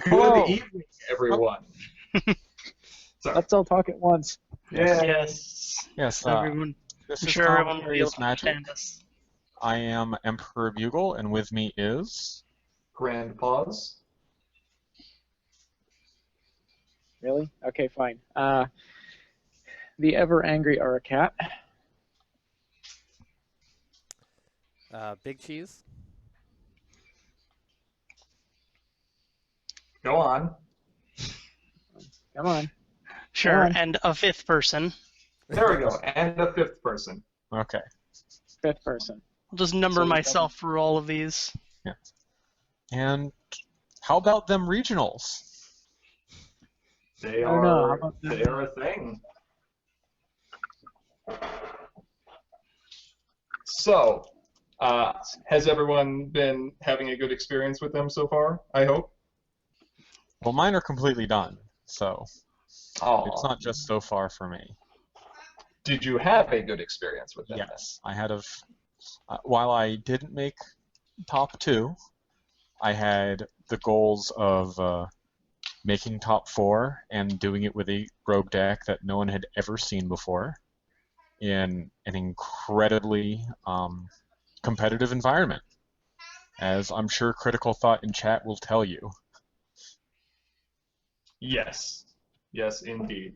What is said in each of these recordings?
Good Hello. evening, everyone. Sorry. Let's all talk at once. Yeah. Yes. Yes, Everyone. this I'm is sure everyone will be able Commentary is to Magic. understand us. I am Emperor Bugle, and with me is... Grand pause. Really? Okay, fine. The ever angry Aracat. Big Cheese. Go on. Come on. Sure, on. and a fifth person. There we go. And a fifth person. Okay. Fifth person. I'll just number So we myself for all of these. Yeah. And how about them regionals? They I don't know. How are about they are a thing. So, has everyone been having a good experience with them so far? I hope. Well, mine are completely done, so Oh, it's not just so far for me. Did you have a good experience with them? Yes, I had while I didn't make top 2, I had the goals of making top 4 and doing it with a rogue deck that no one had ever seen before in an incredibly competitive environment, as I'm sure Critical Thought in chat will tell you. Yes. Yes, indeed.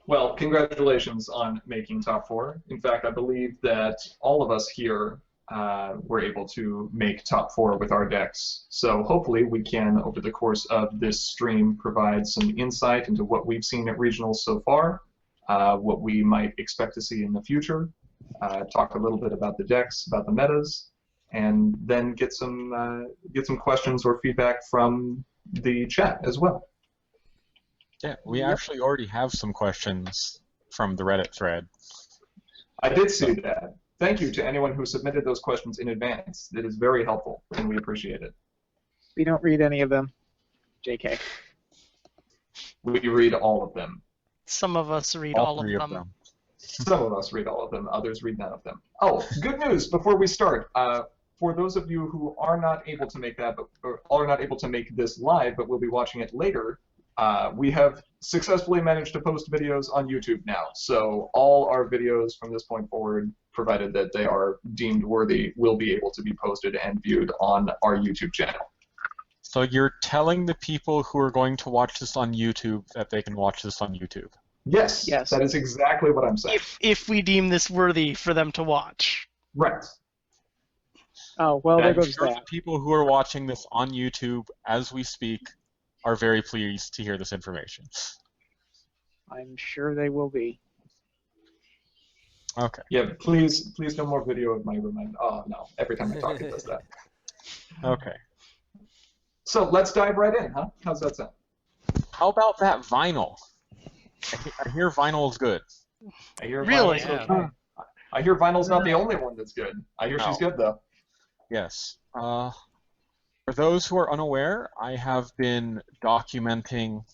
Well, congratulations on making top 4. In fact, I believe that all of us here were able to make top 4 with our decks. So hopefully we can, over the course of this stream, provide some insight into what we've seen at regionals so far, what we might expect to see in the future, talk a little bit about the decks, about the metas, and then get some questions or feedback from the chat as well. Yeah, we actually already have some questions from the Reddit thread. I did see that. Thank you to anyone who submitted those questions in advance. It is very helpful, and we appreciate it. We don't read any of them. JK. We read all of them. Some of us read All all of 3 them. Some of us read all of them, others read none of them. Oh, good news before we start. For those of you who are not able to make that, or are not able to make this live, but will be watching it later, we have successfully managed to post videos on YouTube now. So all our videos from this point forward, provided that they are deemed worthy, will be able to be posted and viewed on our YouTube channel. So you're telling the people who are going to watch this on YouTube that they can watch this on YouTube? Yes, Yes. that is exactly what I'm saying. If we deem this worthy for them to watch. Right. Oh, well, there I'm goes Sure, the that. people who are watching this on YouTube as we speak are very pleased to hear this information. I'm sure they will be. Okay. Yeah, please no more video of my room. Oh, no. Every time I talk, it does that. Okay. So let's dive right in, huh? How's that sound? How about that vinyl? I hear vinyl is good. I hear Really? Vinyl's okay. I hear Vinyl's not the only one that's good. I hear she's good, though. Yes. For those who are unaware, I have been documenting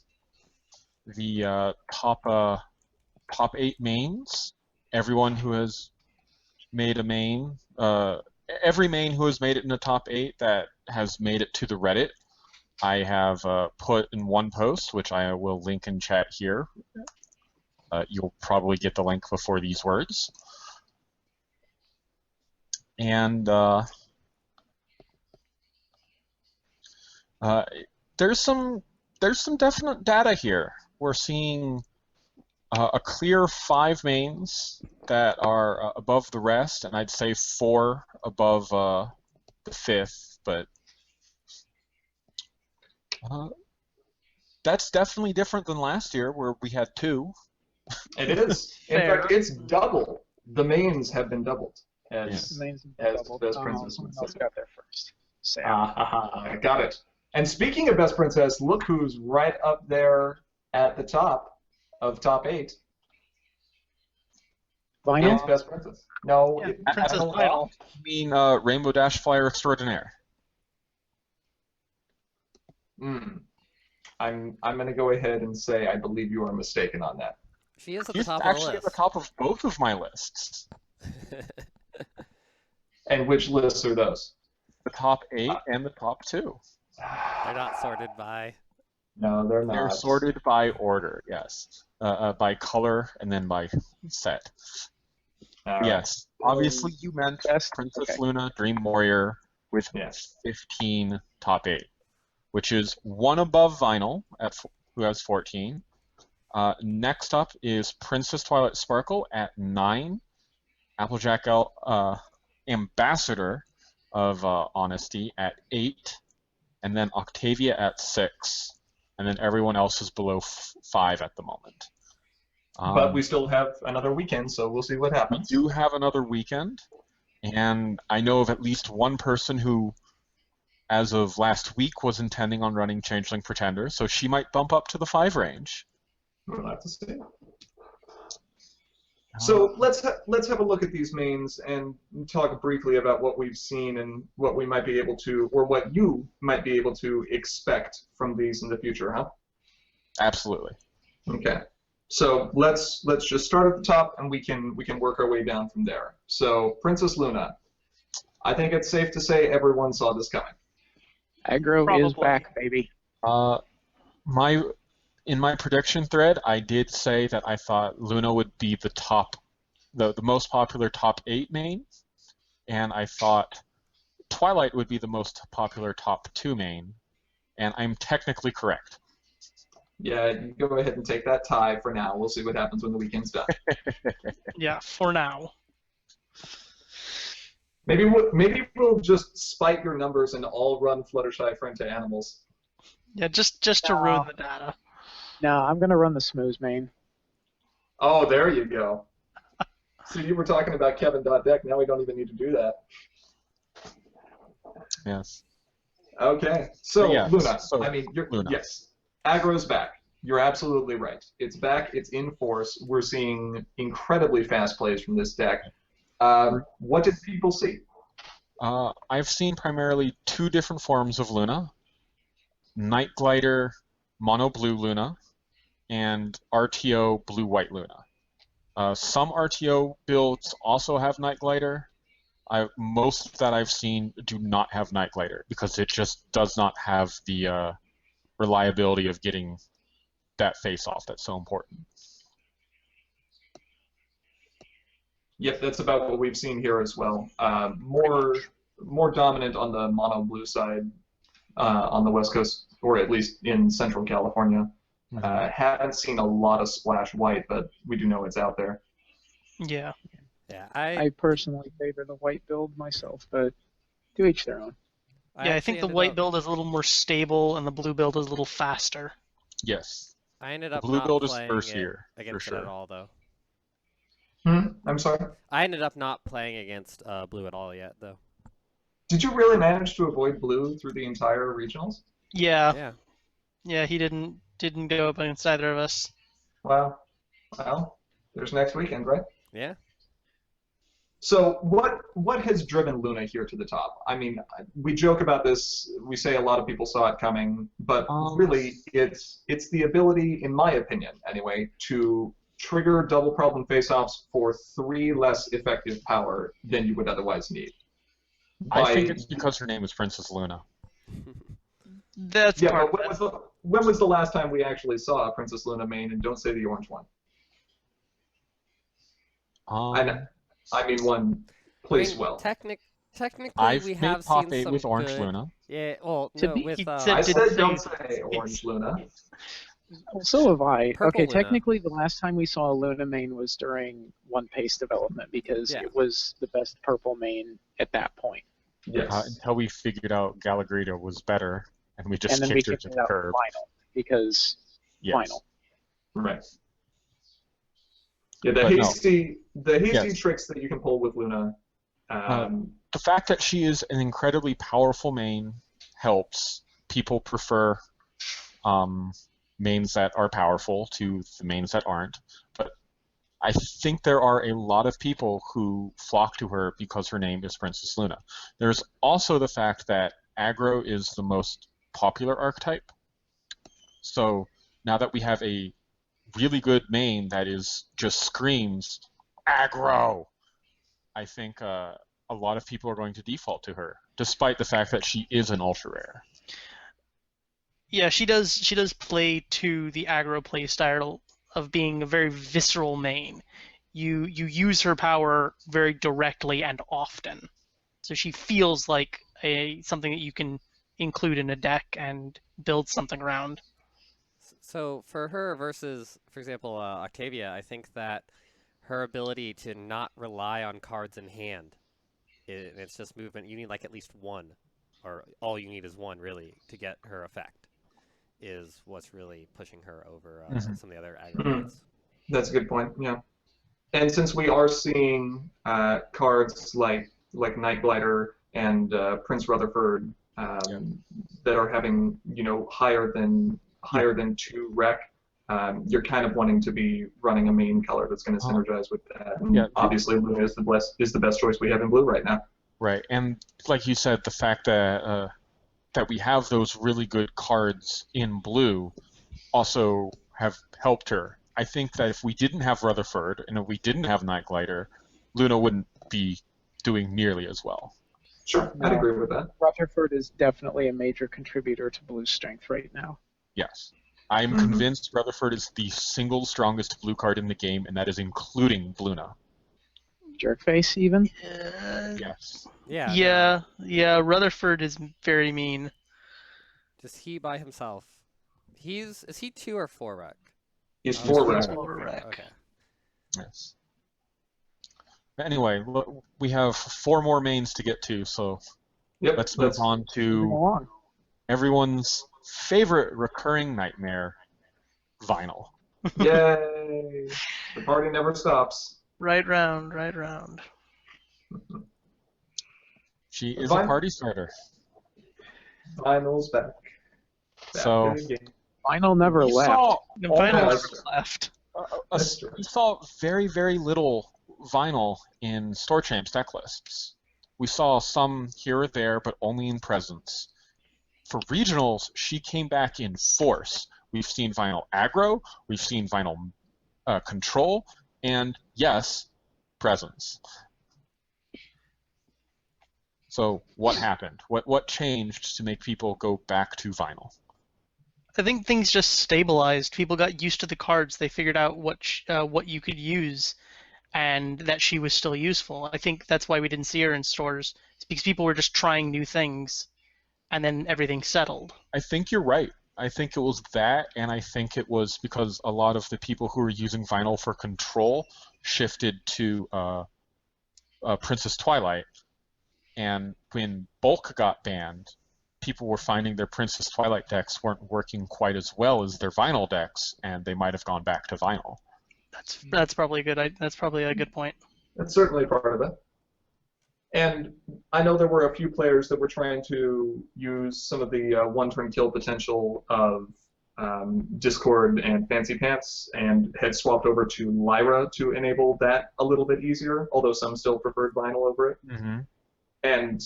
the top 8 mains. Everyone who has made a main, every main who has made it in the top 8 that has made it to the Reddit, I have put in one post, which I will link in chat here. You'll probably get the link before these words. And there's some definite data here. We're seeing a clear 5 mains that are above the rest, and I'd say 4 above the 5th, but that's definitely different than last year where we had 2. It is. In Fair. fact, it's double. The mains have been doubled. As The names As doubled. Best Princess Someone would else say. got there first. Sam. I got it. And speaking of Best Princess, look who's right up there at the top of top 8. Vinyl? It's Best Princess. No, Yeah, I Princess don't know. Vinyl. I mean, Rainbow Dash Flyer Extraordinaire. I'm going to go ahead and say I believe you are mistaken on that. She is at the He's top of the actually at the list. top of both of my lists. And which lists are those? The top 8 and the top 2. They're not sorted by. No, they're They're not. sorted by order, yes. By color and then by set. All right. Yes. Obviously, you meant Best? Princess Okay. Luna, Dream Warrior, with Yes. 15 top 8, which is one above Vinyl, who has 14. Next up is Princess Twilight Sparkle at 9. Applejack Ambassador of Honesty at 8. And then Octavia at 6. And then everyone else is below 5 at the moment. But we still have another weekend, so we'll see what We happens. do have another weekend, and I know of at least one person who, as of last week, was intending on running Changeling Pretender, so she might bump up to the 5 range. We'll have to see. So let's have a look at these mains and talk briefly about what we've seen and what we might be able to, or what you might be able to expect from these in the future, huh? Absolutely. Okay. So let's just start at the top, and we can work our way down from there. So Princess Luna, I think it's safe to say everyone saw this coming. Aggro is Probably. back, baby. In my prediction thread, I did say that I thought Luna would be the most popular top 8 main, and I thought Twilight would be the most popular top 2 main, and I'm technically correct. Yeah, you go ahead and take that tie for now. We'll see what happens when the weekend's done. Yeah, for now. Maybe we'll just spike your numbers and all run Fluttershy friend to animals. Yeah, just to ruin the data. No, I'm going to run the smooth main. Oh, there you go. So you were talking about Kevin.deck. Now we don't even need to do that. Yes. Okay. So Yeah, Luna, so I mean, Luna. yes, aggro's back. You're absolutely right. It's back. It's in force. We're seeing incredibly fast plays from this deck. What did people see? I've seen primarily 2 different forms of Luna: Night Glider, Mono Blue Luna, and RTO Blue White Luna. Some RTO builds also have Night Glider. Most that I've seen do not have Night Glider because it just does not have the reliability of getting that face off that's so important. Yep, that's about what we've seen here as well. More dominant on the mono blue side on the West Coast, or at least in Central California. Haven't seen a lot of splash white, but we do know it's out there. Yeah. Yeah, I personally favor the white build myself, but to each their own. Yeah, I think the white build is a little more stable, and the blue build is a little faster. Yes. I ended The up blue not build is playing first it year, for against it sure. at all, though. I'm sorry? I ended up not playing against blue at all yet, though. Did you really manage to avoid blue through the entire regionals? Yeah. Yeah. Yeah, he didn't go up against either of us. Wow. Well, there's next weekend, right? Yeah. So what has driven Luna here to the top? I mean, we joke about this. We say a lot of people saw it coming, but really, it's the ability, in my opinion, anyway, to trigger double problem face-offs for 3 less effective power than you would otherwise need. I think it's because her name is Princess Luna. That's Yeah, part but of it. when was the last time we actually saw a Princess Luna main? And don't say the orange one. I mean one placed well. Technically, I've we made have top seen 8 some with Orange good... Luna. Yeah, well, To no, be- with... He I said said don't say- say orange Luna. Well, so have I. Purple Okay, Luna. technically the last time we saw a Luna main was during One Pace development because Yeah. it was the best purple main at that point. Yes. Until we figured out Galagrita was better, and we just And then we kicked her kicked to it the out curb. final because Yes. final. Right. Yeah, the But no. hasty Yes. tricks that you can pull with Luna. The fact that she is an incredibly powerful main helps. People prefer mains that are powerful to the mains that aren't. But I think there are a lot of people who flock to her because her name is Princess Luna. There's also the fact that aggro is the most popular archetype. So now that we have a really good main that just screams aggro, I think a lot of people are going to default to her, despite the fact that she is an ultra rare. Yeah, she does play to the aggro play style of being a very visceral main. You use her power very directly and often. So she feels like something that you can include in a deck and build something around. So for her versus, for example, Octavia, I think that her ability to not rely on cards in hand, it's just movement. You need like at least one, or all you need is one really to get her effect, is what's really pushing her over some of the other aggro mains. That's a good point. Yeah. And since we are seeing cards like Night Glider and Prince Rutherford that are having higher than 2 rec, you're kind of wanting to be running a main color that's going to synergize with that. And obviously, Luna is the best choice we have in blue right now. Right, and like you said, the fact that that we have those really good cards in blue also have helped her. I think that if we didn't have Rutherford and if we didn't have Night Glider, Luna wouldn't be doing nearly as well. Sure, I'd agree with that. Rutherford is definitely a major contributor to Blue's strength right now. Yes. I'm convinced Rutherford is the single strongest blue card in the game, and that is including Luna. Jerkface, even? Yes. Yeah. Yeah. Rutherford is very mean. Just he by himself. Is he 2 or 4 rec? He's 4 rec. Okay. Yes. Anyway, we have 4 more mains to get to, so let's move on to everyone's favorite recurring nightmare, Vinyl. Yay! The party never stops. Right round. She is a party starter. Vinyl's back. So Vinyl never left. Vinyl never left. We saw very, very little Vinyl in Store Champs deck lists. We saw some here or there, but only in presence. For regionals, she came back in force. We've seen Vinyl aggro, we've seen Vinyl control, and yes, presence. So what happened? What changed to make people go back to Vinyl? I think things just stabilized. People got used to the cards. They figured out what you could use, and that she was still useful. I think that's why we didn't see her in stores. It's because people were just trying new things, and then everything settled. I think you're right. I think it was that, and I think it was because a lot of the people who were using Vinyl for control shifted to Princess Twilight, and when Bulk got banned, people were finding their Princess Twilight decks weren't working quite as well as their Vinyl decks, and they might have gone back to Vinyl. That's probably good. That's probably a good point. That's certainly part of it. And I know there were a few players that were trying to use some of the one-turn kill potential of Discord and Fancy Pants and had swapped over to Lyra to enable that a little bit easier, although some still preferred Vinyl over it. Mm-hmm. And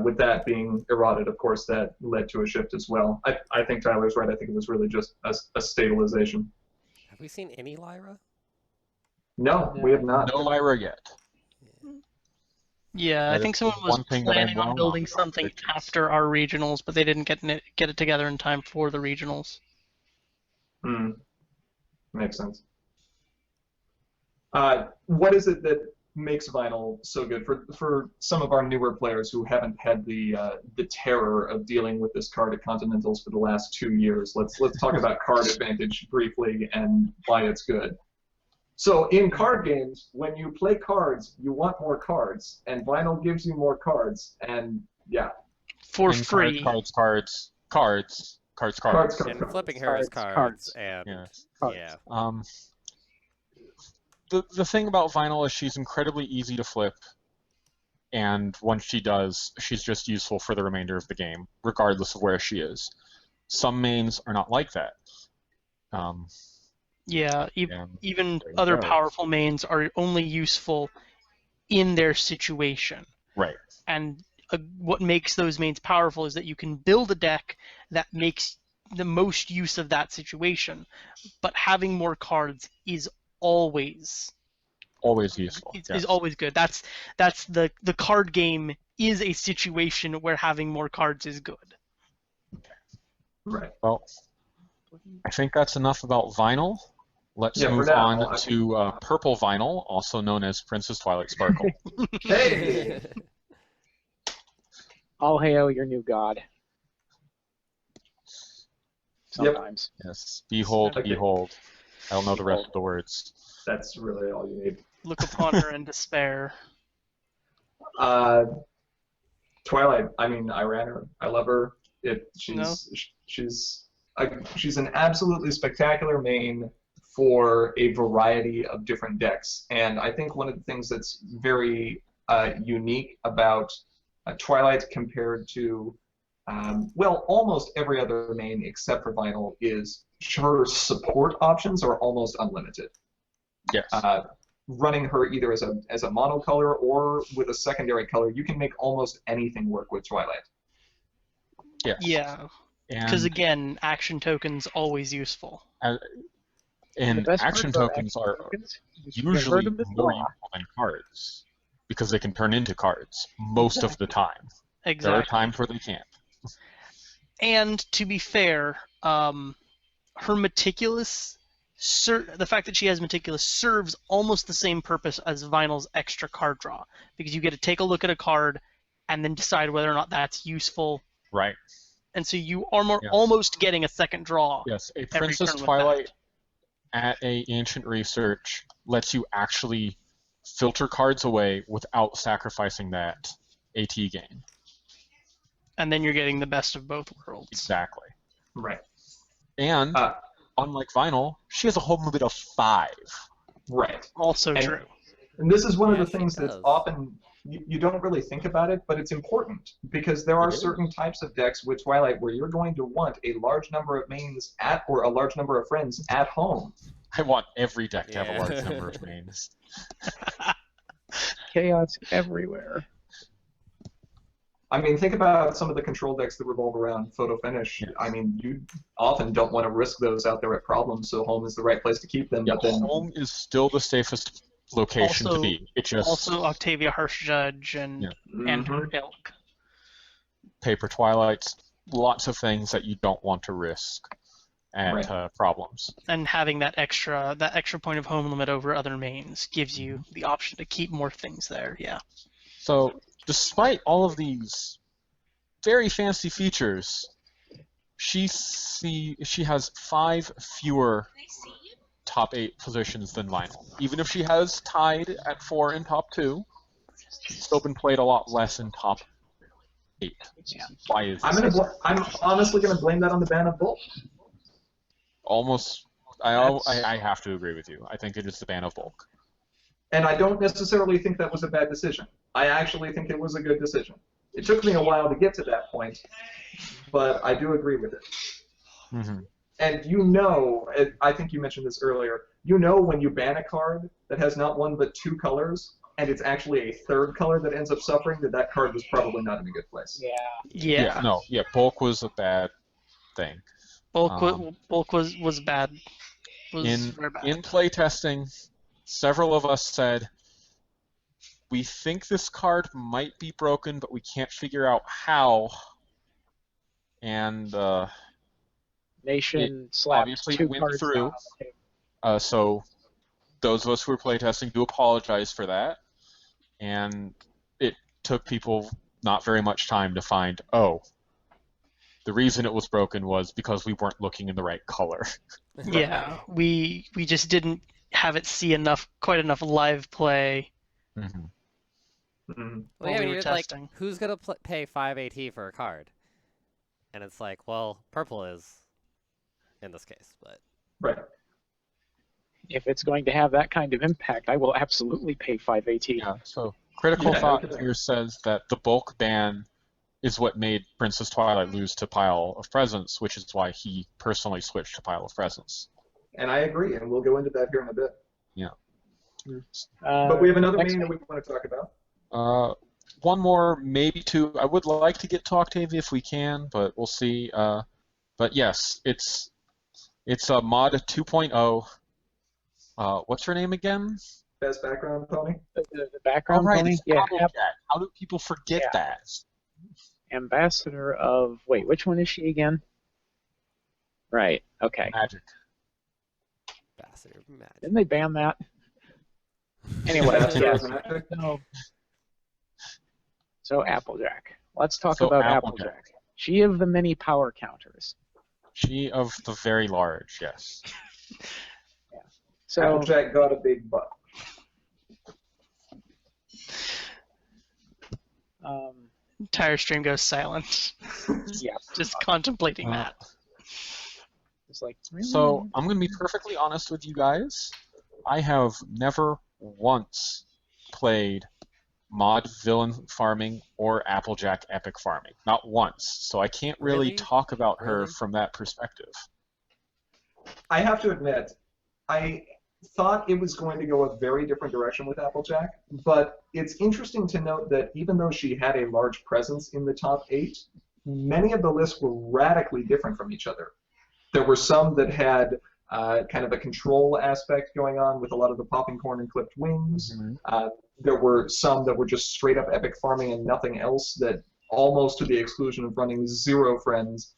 with that being eroded, of course, that led to a shift as well. I think Tyler's right. I think it was really just a stabilization. Have we seen any Lyra? No, we have not. No Lyra yet. Yeah, I think someone was planning on building something after our regionals, but they didn't get it together in time for the regionals. Makes sense. What is it that makes Vinyl so good for some of our newer players who haven't had the terror of dealing with this card at Continentals for the last 2 years? Let's talk about card advantage briefly and why it's good. So in card games, when you play cards, you want more cards, and Vinyl gives you more cards, and yeah. For free. Cards. And flipping her is cards. And yeah. The thing about Vinyl is she's incredibly easy to flip, and once she does, she's just useful for the remainder of the game, regardless of where she is. Some mains are not like that. Yeah, even other powerful mains are only useful in their situation. Right. And what makes those mains powerful is that you can build a deck that makes the most use of that situation. But having more cards is always useful. Is always good. That's the card game is a situation where having more cards is good. Right. Well, I think that's enough about vinyl. Let's Yeah, for move now, on I to purple vinyl, also known as Princess Twilight Sparkle. Hey! All hail your new god. Yep. Sometimes. Yes. Behold, Okay. behold. I don't know the rest of the words. That's really all you need. Look upon her in despair. Twilight. I mean, I ran her. I love her. She's an absolutely spectacular main for a variety of different decks, and I think one of the things that's very unique about Twilight compared to almost every other main except for Vinyl is her support options are almost unlimited. Yes. Running her either as a monocolor or with a secondary color, you can make almost anything work with Twilight. Yes. Yeah, because again, action tokens always useful. The And best action part about tokens action are tokens is you usually convert them to more draw. useful than cards because they can turn into cards most of the time. Exactly. There are times where they can't. And to be fair, her meticulous, the fact that she has meticulous serves almost the same purpose as Vinyl's extra card draw, because you get to take a look at a card and then decide whether or not that's useful. Right. And so you are Yes. almost getting a second draw. Yes. A every Princess turn with Twilight at a Ancient Research lets you actually filter cards away without sacrificing that AT gain. And then you're getting the best of both worlds. Exactly. Right. And unlike Vinyl, she has a whole limit of 5. Right. Also And- true. And this is one of Yeah, the she things that's does. often you don't really think about it, but it's important because there are It is. certain types of decks with Twilight where you're going to want a large number of mains or a large number of friends at home. I want every deck to have a Yeah. large number of mains. Chaos everywhere. I mean, think about some of the control decks that revolve around photo finish. Yes. I mean, you often don't want to risk those out there at problems, so home is the right place to keep them. Yeah, But then, home is still the safest location to be. It just Also, Octavia Harsh Judge and her ilk. Paper Twilights, lots of things that you don't want to risk at Right. problems. And having that extra point of home limit over other mains gives you the option to keep more things there. Yeah. So, despite all of these very fancy features, she has 5 fewer top 8 positions than Vinyl. Even if she has tied at 4 in top 2, she's still been played a lot less in top 8. Yeah. Why is I'm this? I'm honestly going to blame that on the ban of Bulk. Almost, I have to agree with you. I think it is the ban of bulk. And I don't necessarily think that was a bad decision. I actually think it was a good decision. It took me a while to get to that point, but I do agree with it. Mm-hmm. And I think you mentioned this earlier, when you ban a card that has not one but 2 colors, and it's actually a third color that ends up suffering, that card was probably not in a good place. Yeah. Bulk was a bad thing. Bulk was bad. Was very bad. In playtesting, several of us said, we think this card might be broken, but we can't figure out how. And Nation slapped obviously 2 went cards through. down on the table. So those of us who were playtesting do apologize for that. And it took people not very much time to find, the reason it was broken was because we weren't looking in the right color. Yeah, we just didn't have it see quite enough live play. Mm-hmm. Mm-hmm. Well, yeah, While we I mean, were it's like, testing. who's gonna pay 5 AT for a card? And it's like, well, purple is, in this case, but Right. If it's going to have that kind of impact, I will absolutely pay 5 AT. Yeah, so Critical Yeah, Thought okay. here says that the bulk ban is what made Princess Twilight lose to Pile of Presents, which is why he personally switched to Pile of Presents. And I agree, and we'll go into that here in a bit. Yeah. But we have another next main that we want to talk about. One more, maybe 2. I would like to get to Octavia if we can, but we'll see. But yes, it's a mod 2.0. What's her name again? Best background pony. The background right, pony? it's Yeah, Applejack. How do people forget Yeah. that? ambassador of... Wait, which one is she again? Right. Okay. Magic. Ambassador of Magic. Didn't they ban that? Anyway, Ambassador yes. of Magic? So Applejack. Let's talk So about Applejack. Applejack. She of the many power counters. She of the very large, yes. So Applejack got a big butt. Entire stream goes silent, yeah, just contemplating that. it's like really? So I'm going to be perfectly honest with you guys. I have never once played mod villain farming or Applejack epic farming. Not once. So I can't really Really? talk about her Really? from that perspective. I have to admit, I thought it was going to go a very different direction with Applejack, but it's interesting to note that even though she had a large presence in the top 8, many of the lists were radically different from each other. There were some that had kind of a control aspect going on with a lot of the popping corn and clipped wings. Mhm. There were some that were just straight up epic farming and nothing else, that almost to the exclusion of running 0 friends,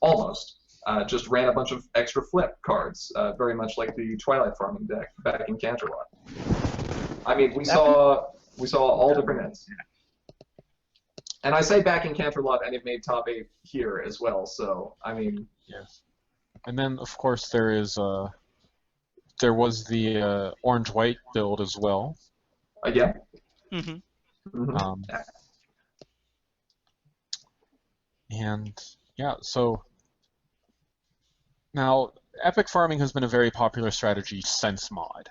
almost. Just ran a bunch of extra flip cards, very much like the Twilight farming deck back in Canterlot. I mean, we saw all different ends. And I say back in Canterlot, and it made top 8 here as well. So I mean, Yes. And then, of course, there was the orange-white build as well. yeah. hmm Mhm. And yeah, so now epic farming has been a very popular strategy since mod.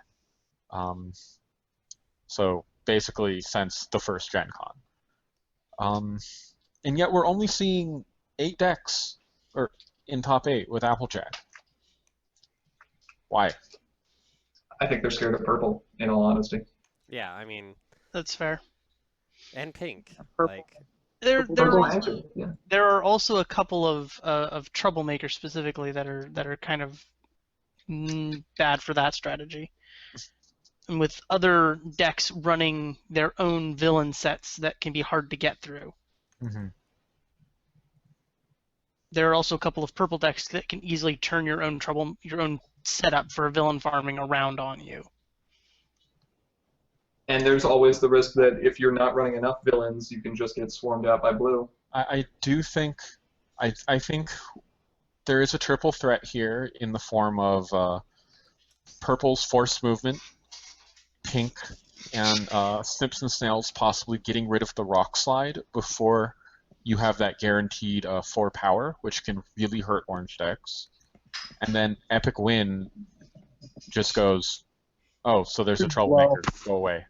So basically since the first Gen Con. And yet we're only seeing 8 decks in top 8 with Applejack. Why? I think they're scared of purple, in all honesty. Yeah, I mean, That's fair. and pink. Purple. Like, Purple Lantern, yeah. There are also a couple of troublemakers specifically that are kind of bad for that strategy. And with other decks running their own villain sets that can be hard to get through. Mm-hmm. There are also a couple of purple decks that can easily turn your own setup for villain farming around on you. And there's always the risk that if you're not running enough villains, you can just get swarmed out by blue. I do think I think there is a triple threat here in the form of purple's forced movement, pink, and Snips and Snails possibly getting rid of the rock slide before you have that guaranteed 4 power, which can really hurt orange decks. And then Epic Win just goes, oh, so there's a troublemaker, go away.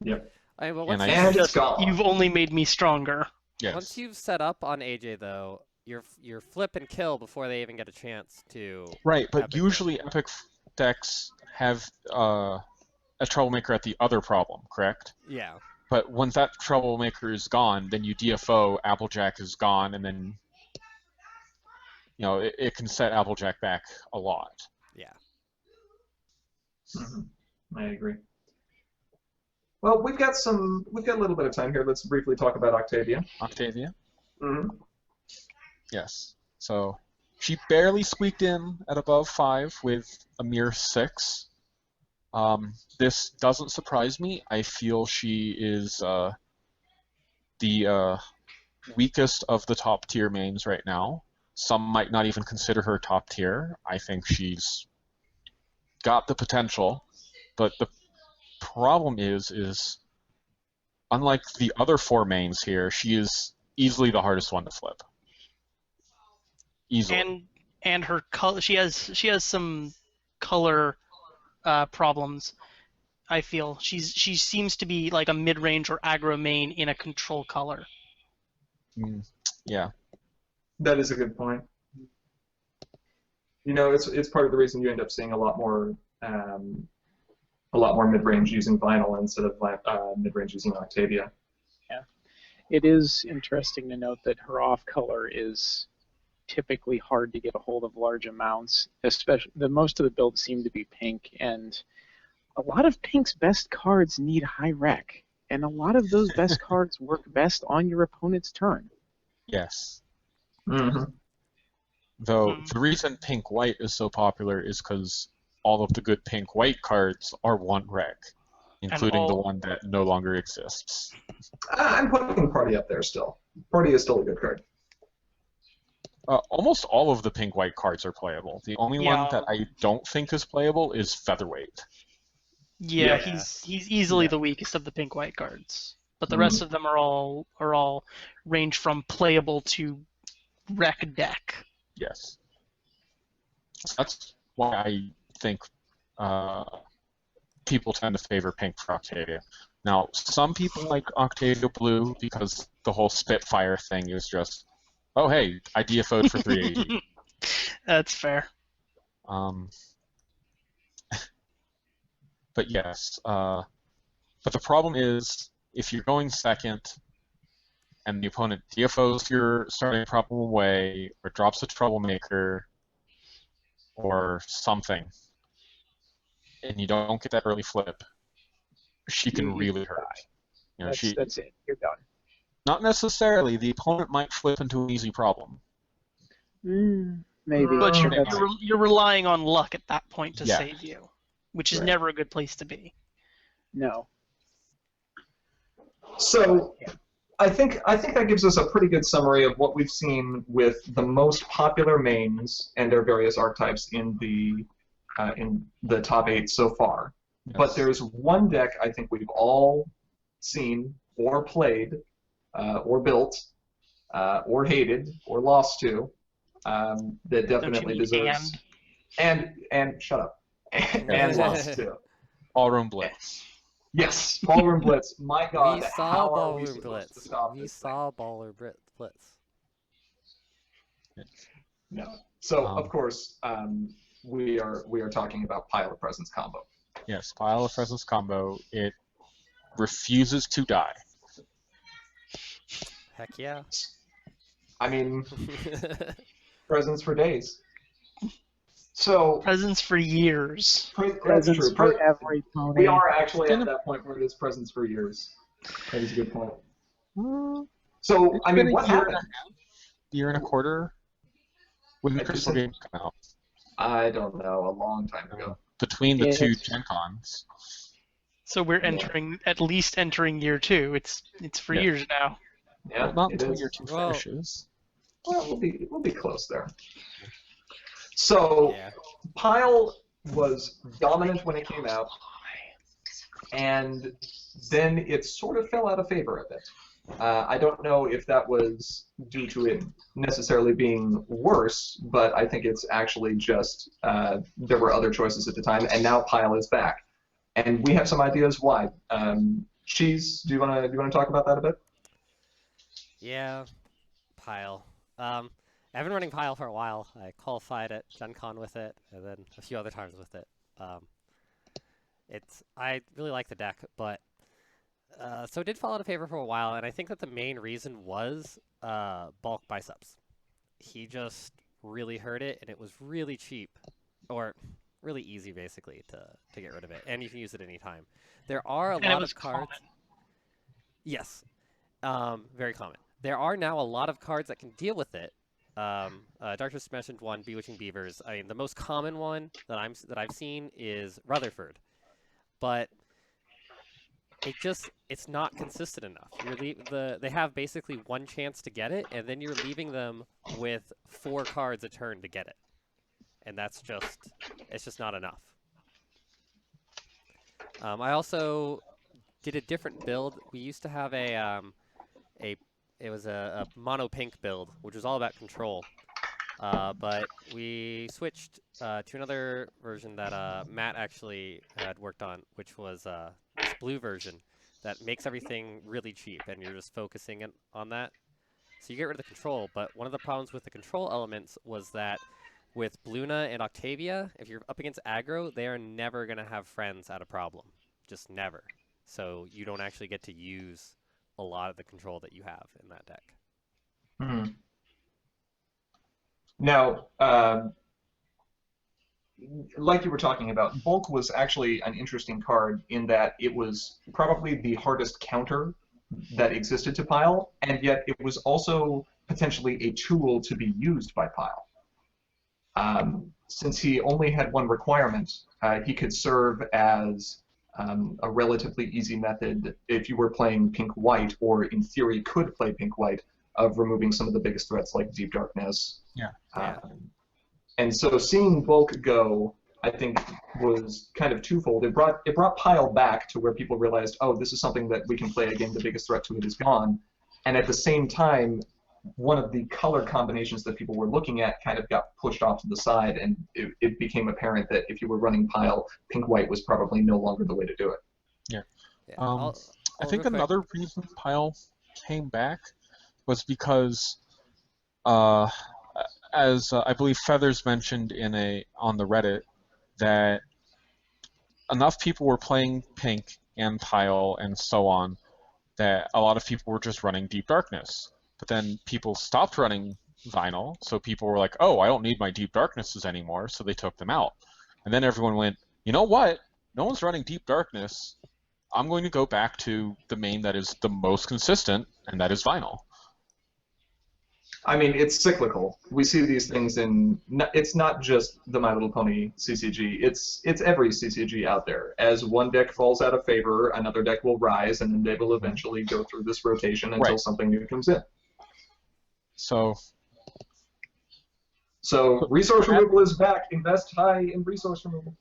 Yep. well, And once, I- And it's gone. You've only made me stronger. Yes. once you've set up on AJ, though, you're flip and kill before they even get a chance to. Right, but Epic usually Epic decks have a troublemaker at the other problem, correct? Yeah. But once that troublemaker is gone, then you DFO, Applejack is gone, and then it can set Applejack back a lot. Yeah. Mhm. I agree. Well, we've got a little bit of time here. Let's briefly talk about Octavia. Octavia? Mm-hmm. Yes. So she barely squeaked in at above 5 with a mere 6. This doesn't surprise me. I feel she is the weakest of the top tier mains right now. Some might not even consider her top tier. I think she's got the potential, but the problem is unlike the other 4 mains here, she is easily the hardest one to flip. Easily. And her color, she has some color problems. I feel she seems to be like a mid-range or aggro main in a control color. Yeah. That is a good point. It's part of the reason you end up seeing a lot more mid-range using Vinyl instead of mid-range using Octavia. Yeah. It is interesting to note that her off color is typically hard to get a hold of large amounts. Especially most of the builds seem to be pink, and a lot of pink's best cards need high rec, and a lot of those best cards work best on your opponent's turn. Yes. Mm-hmm. Though the reason pink-white is so popular is because all of the good pink-white cards are one reg, including the one that no longer exists. I'm putting Party up there still. Party is still a good card. Almost all of the pink-white cards are playable. The only one that I don't think is playable is Featherweight. Yeah, he's easily the weakest of the pink-white cards. But the rest of them are all range from playable to wreck deck. Yes. That's why I think people tend to favor pink for Octavia. Now, some people like Octavia blue because the whole Spitfire thing is just, oh hey, I DFO'd for 380. That's fair. But yes, but the problem is, if you're going second, and the opponent DFOs your starting problem away, or drops a troublemaker, or something, and you don't get that early flip, she can really hurt. You know, That's it. You're done. Not necessarily. The opponent might flip into an easy problem. Maybe. But you're relying on luck at that point to save you, which is never a good place to be. No. So, I think that gives us a pretty good summary of what we've seen with the most popular mains and their various archetypes in the top 8 so far. Yes. But there's one deck I think we've all seen or played, or built, or hated, or lost to, that definitely deserves. And shut up. And lost to. Ballroom Blitz. Yes, Ballroom Blitz. My God, we saw Ballroom Blitz. We saw Ballroom Blitz. No. So of course, we are talking about Pile of Presence combo. Yes, Pile of Presence combo. It refuses to die. Heck yeah. I mean, presents for days. So presents for years. Presents true. for every pony. We are actually at that point where it is presents for years. That is a good point. So I mean, what happened? Year and a quarter. When the Crystal game come out? I don't know. A long time ago. Between the two Gen Cons. So we're at least entering year 2. It's for years now. Yeah, well, not until year 2 finishes. Well, we'll be close there. So, Pile was dominant when it came out, and then it sort of fell out of favor a bit. I don't know if that was due to it necessarily being worse, but I think it's actually just there were other choices at the time, and now Pile is back, and we have some ideas why. Cheese, do you want to talk about that a bit? Yeah, Pile. I've been running Pile for a while. I qualified at Gen Con with it, and then a few other times with it. I really like the deck, but so it did fall out of favor for a while, and I think that the main reason was bulk biceps. He just really hurt it, and it was really cheap, or really easy, basically, to get rid of it, and you can use it anytime. There are a lot of cards. Common. Yes, very common. There are now a lot of cards that can deal with it. Darkness mentioned one, Bewitching Beavers. I mean, the most common one that I've seen is Rutherford, but it's not consistent enough. They have basically one chance to get it, and then you're leaving them with 4 cards a turn to get it, and it's just not enough. I also did a different build. We used to have it was a mono pink build, which was all about control. But we switched to another version that Matt actually had worked on, which was this blue version that makes everything really cheap, and you're just focusing on that. So you get rid of the control, but one of the problems with the control elements was that with Luna and Octavia, if you're up against aggro, they are never going to have friends at a problem. Just never. So you don't actually get to use a lot of the control that you have in that deck. Now, like you were talking about, Bulk was actually an interesting card in that it was probably the hardest counter that existed to Pile, and yet it was also potentially a tool to be used by Pile. Since he only had one requirement, he could serve as a relatively easy method if you were playing pink-white, or in theory could play pink-white, of removing some of the biggest threats like Deep Darkness. Yeah. And so seeing Bulk go, I think, was kind of twofold. It brought Pile back to where people realized, oh, this is something that we can play again. The biggest threat to it is gone. And at the same time, one of the color combinations that people were looking at kind of got pushed off to the side, and it became apparent that if you were running Pile, pink-white was probably no longer the way to do it. Yeah. I'll I think real quick- another reason Pile came back was because, as I believe Feathers mentioned on the Reddit, that enough people were playing Pink and Pile and so on that a lot of people were just running Deep Darkness. But then people stopped running Vinyl, so people were like, oh, I don't need my Deep Darknesses anymore, so they took them out. And then everyone went, you know what? No one's running Deep Darkness. I'm going to go back to the main that is the most consistent, and that is Vinyl. I mean, it's cyclical. We see these things it's not just the My Little Pony CCG. It's every CCG out there. As one deck falls out of favor, another deck will rise, and then they will eventually go through this rotation until something new comes in. So resource removal is back. Invest high in resource removal.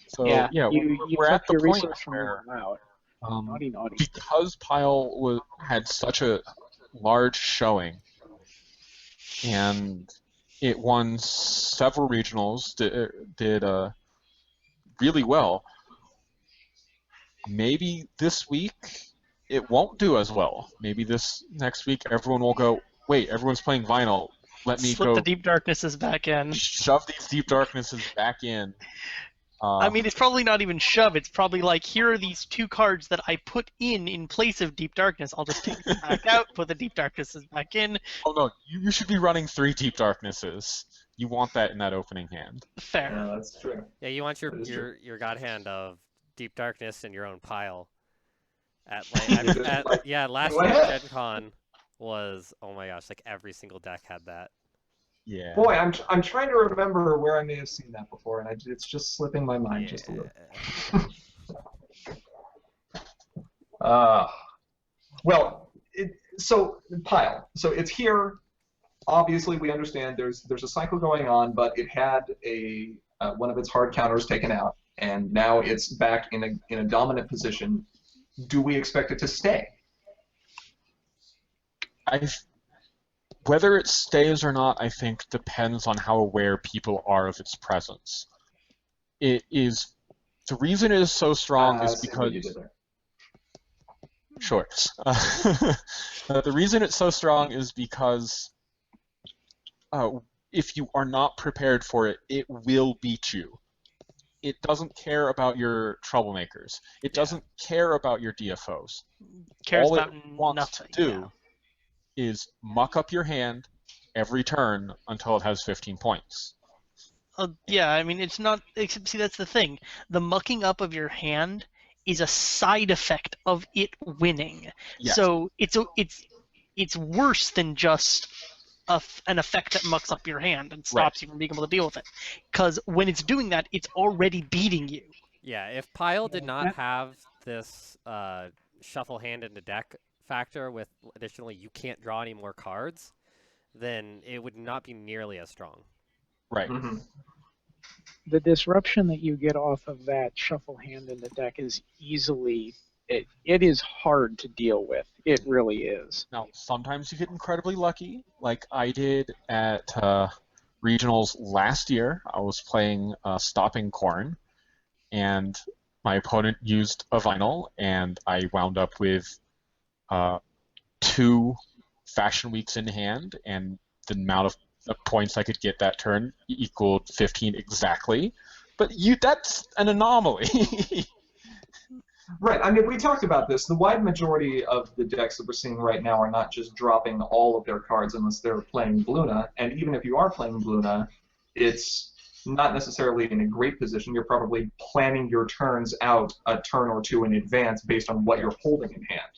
So you we're took at the your point resource where, removal out. Naughty. because Pile had such a large showing, and it won several regionals, did really well. Maybe this week it won't do as well. Maybe this next week everyone will go, wait, everyone's playing Vinyl. Let me Slip the Deep Darknesses back in. shove these Deep Darknesses back in. I mean, it's probably not even shove. It's probably like, here are these two cards that I put in place of Deep Darkness. I'll just take them back out, put the Deep Darknesses back in. Oh no, you should be running 3 Deep Darknesses. You want that in that opening hand. Fair. Yeah, that's true. Yeah, you want That is your god hand of Deep Darkness in your own pile. Last What? year's Gen Con was, oh my gosh, like every single deck had that. Yeah. Boy, I'm trying to remember where I may have seen that before, and it's just slipping my mind just a little. Well, so Pile. So it's here. Obviously, we understand there's a cycle going on, but it had one of its hard counters taken out, and now it's back in a dominant position. Do we expect it to stay? Whether it stays or not, I think, depends on how aware people are of its presence. The reason it is so strong is because... Sure. The reason it's so strong is because if you are not prepared for it, it will beat you. It doesn't care about your troublemakers. It doesn't care about your DFOs. Cares All about it wants nothing. to do is muck up your hand every turn until it has 15 points. Yeah, I mean, it's not. Except, see, that's the thing. The mucking up of your hand is a side effect of it winning. Yes. So it's worse than just an effect that mucks up your hand and stops you from being able to deal with it. Because when it's doing that, it's already beating you. Yeah, if Pile did not have this shuffle hand into deck factor with additionally you can't draw any more cards, then it would not be nearly as strong. Right. Mm-hmm. The disruption that you get off of that shuffle hand in the deck is it is hard to deal with. It really is. Now, sometimes you get incredibly lucky, like I did at regionals last year. I was playing Stopping Corn, and my opponent used a Vinyl, and I wound up with 2 Fashion Weeks in hand, and the amount of points I could get that turn equaled 15 exactly. But that's an anomaly. Right. I mean, we talked about this. The wide majority of the decks that we're seeing right now are not just dropping all of their cards unless they're playing Bluna. And even if you are playing Bluna, it's not necessarily in a great position. You're probably planning your turns out a turn or two in advance based on what you're holding in hand.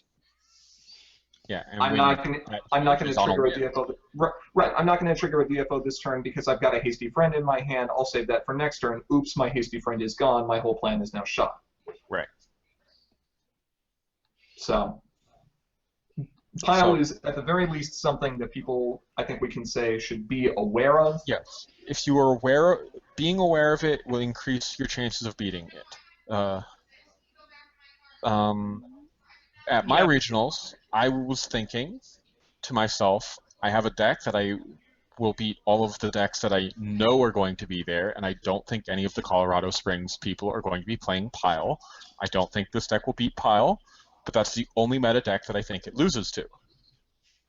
Yeah, and I'm when not going to. I'm not going he's to on a trigger a win. DFO. Right. I'm not going to trigger a DFO this turn because I've got a hasty friend in my hand. I'll save that for next turn. Oops, my hasty friend is gone. My whole plan is now shot. Right. So pile So, is at the very least something that people, I think we can say, should be aware of. yes, if you are aware, being aware of it will increase your chances of beating it. At my Yeah. regionals, I was thinking to myself, I have a deck that I will beat all of the decks that I know are going to be there, and I don't think any of the Colorado Springs people are going to be playing Pile. I don't think this deck will beat Pile, but that's the only meta deck that I think it loses to.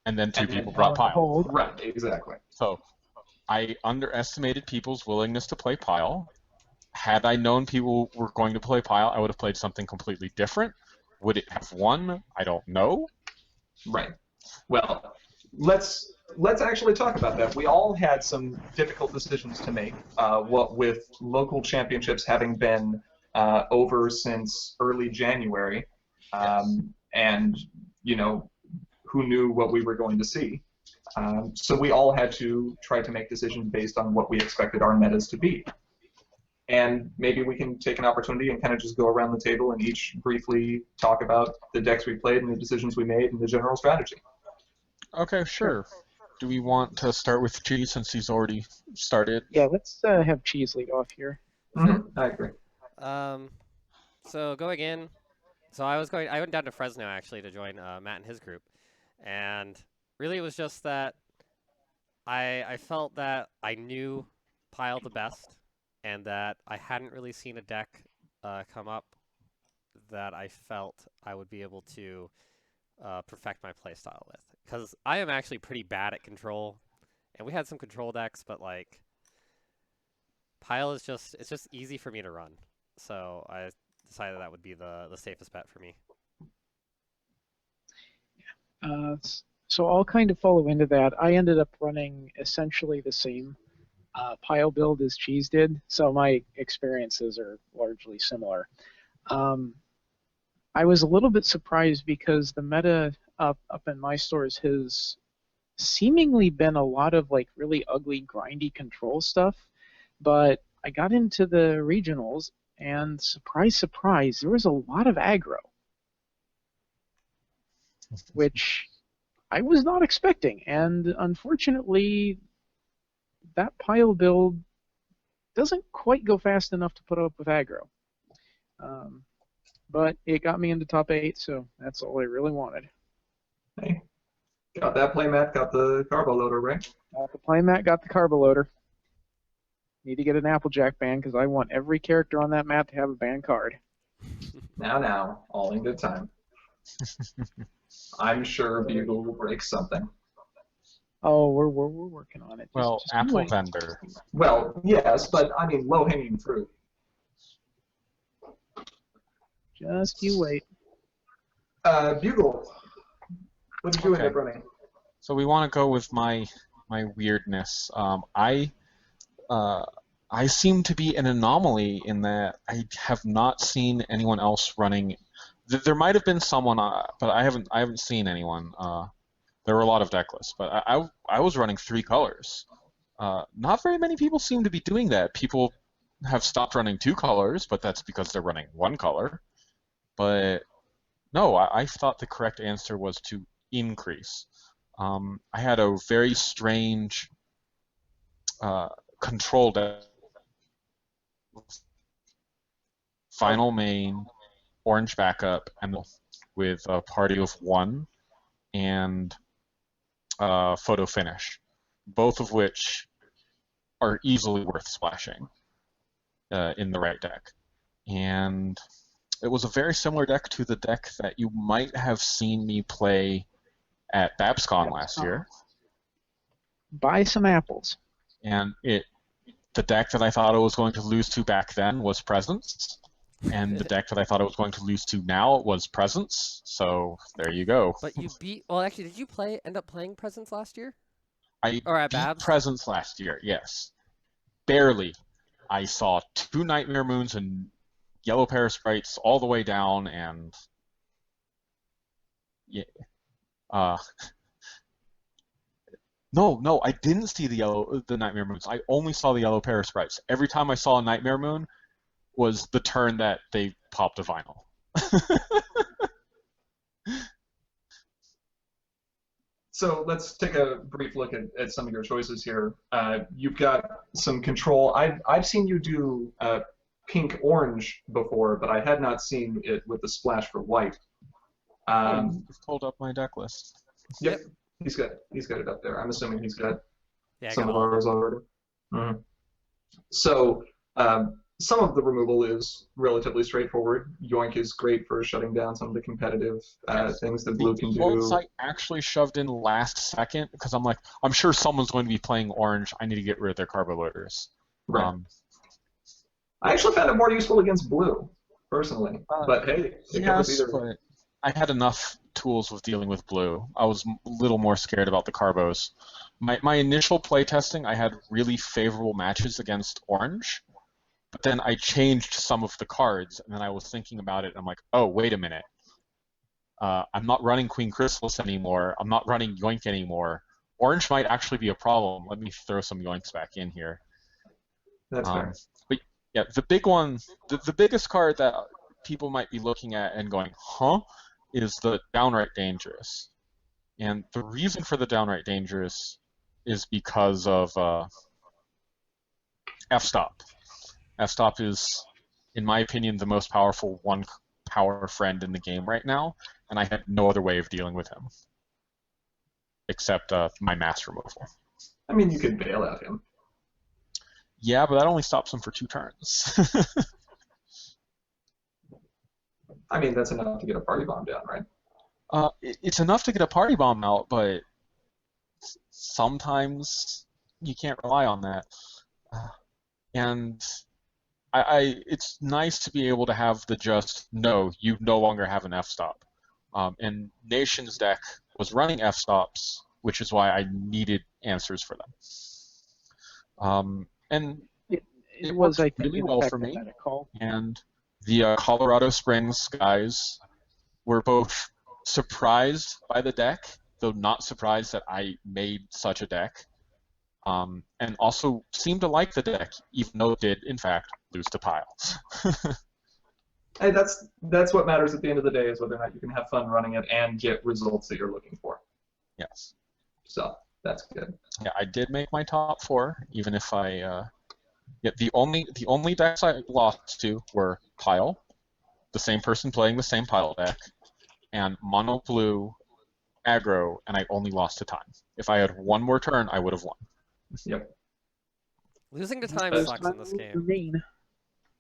And then two And then- people brought Pile. Hold. Right, exactly. So I underestimated people's willingness to play Pile. Had I known people were going to play Pile, I would have played something completely different. Would it have won? I don't know. Right. Well, let's actually talk about that. We all had some difficult decisions to make. What with local championships having been over since early January, and you know, who knew what we were going to see. So we all had to try to make decisions based on what we expected our metas to be. And maybe we can take an opportunity and kind of just go around the table and each briefly talk about the decks we played and the decisions we made and the general strategy. Okay, sure. Do we want to start with Cheese since he's already started? Yeah, let's have Cheese lead off here. I agree. So going in, I went down to Fresno actually to join Matt and his group, and really it was just that I felt that I knew Pile the best, and that I hadn't really seen a deck come up that I felt I would be able to perfect my playstyle with. Because I am actually pretty bad at control, and we had some control decks, but like Pile is it's just easy for me to run. So I decided that would be the safest bet for me. So I'll kind of follow into that. I ended up running essentially the same Pile build as Cheese did, so my experiences are largely similar. I was a little bit surprised because the meta up in my stores has seemingly been a lot of like really ugly, grindy control stuff, but I got into the regionals, and surprise, surprise, there was a lot of aggro, which I was not expecting, and unfortunately, that Pile build doesn't quite go fast enough to put up with aggro. But it got me into top 8, so that's all I really wanted. Hey, got that playmat, got the carbo loader, right? Got the playmat, got the carbo loader. Need to get an Applejack band because I want every character on that map to have a banned card. Now, all in good time. I'm sure Bugle will break something. Oh, we're working on it. Well, just Apple wait. Vendor. Well, yes, but I mean low-hanging fruit. Just you wait. Bugle, what did you end Okay. up running? So we want to go with my weirdness. I seem to be an anomaly in that I have not seen anyone else running. There might have been someone, but I haven't seen anyone. There were a lot of deck lists, but I was running 3 colors. Not very many people seem to be doing that. People have stopped running 2 colors, but that's because they're running 1 color. But no, I thought the correct answer was to increase. I had a very strange control deck. Final main, orange backup, and with a party of 1 and photo finish, both of which are easily worth splashing in the right deck. And it was a very similar deck to the deck that you might have seen me play at BabsCon last year. Buy some apples. And the deck that I thought I was going to lose to back then was Presence. And the deck that I thought I was going to lose to now was Presence. So there you go. But you beat. Well, actually, did you end up playing Presence last year? I Or at beat Babs? Presence last year, yes. Barely. I saw 2 Nightmare Moons and Yellow Pair of Sprites all the way down, and yeah, Uh, no, I didn't see the Nightmare Moons. I only saw the yellow Parasprites. Every time I saw a Nightmare Moon was the turn that they popped a vinyl. So let's take a brief look at some of your choices here. You've got some control. I've seen you do pink-orange before, but I had not seen it with the splash for white. I've pulled up my deck list. Yep, he's got it up there. I'm assuming he's got Yeah, I some got of all of ours them. already. Mhm. So some of the removal is relatively straightforward. Yoink is great for shutting down some of the competitive things that blue can The ones do. I actually shoved in last second because I'm like, I'm sure someone's going to be playing orange. I need to get rid of their carbo loaders. Right. I actually found it more useful against blue, personally. But hey, it covers Yes, either. but I had enough tools with dealing with blue. I was a little more scared about the carbos. My initial playtesting, I had really favorable matches against orange, but then I changed some of the cards, and then I was thinking about it, and I'm like, oh, wait a minute. I'm not running Queen Chrysalis anymore. I'm not running Yoink anymore. Orange might actually be a problem. Let me throw some Yoinks back in here. That's fair. But yeah, the big one, the biggest card that people might be looking at and going, huh, is the Downright Dangerous. And the reason for the Downright Dangerous is because of F-Stop. F-Stop is, in my opinion, the most powerful one power friend in the game right now, and I had no other way of dealing with him except my mass removal. I mean, you could bail out him. Yeah, but that only stops him for 2 turns. I mean, that's enough to get a party bomb down, right? It's enough to get a party bomb out, but sometimes you can't rely on that. And it's nice to be able to have the just, no, you no longer have an F-stop. And Nation's deck was running F-stops, which is why I needed answers for them. And it was, I think, really well for me. medical. And the Colorado Springs guys were both surprised by the deck, though not surprised that I made such a deck, and also seemed to like the deck, even though it did, in fact, lose to piles. Hey, that's what matters at the end of the day, is whether or not you can have fun running it and get results that you're looking for. Yes. So that's good. Yeah, I did make my top 4, even if I. Yeah, the only decks I lost to were Pile, the same person playing the same Pile deck, and Mono Blue, Aggro, and I only lost to time. If I had one more turn, I would have won. Yep. Losing to time sucks in this game.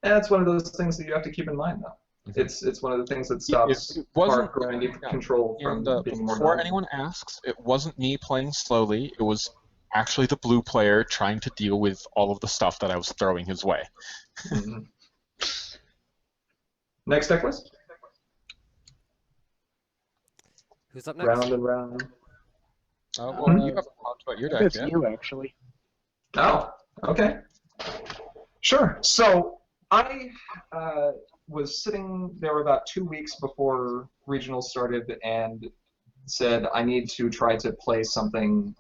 That's one of those things that you have to keep in mind, though. Mm-hmm. It's one of the things that stops it wasn't hard grinding control from being more before valuable. anyone asks, it wasn't me playing slowly. It was actually the blue player trying to deal with all of the stuff that I was throwing his way. Mm-hmm. Next deck list? Who's up next? Round and round. Well, you haven't talked about your deck That's yet. you, actually. Oh, okay. Sure. So I was sitting there about 2 weeks before regionals started and said I need to try to play something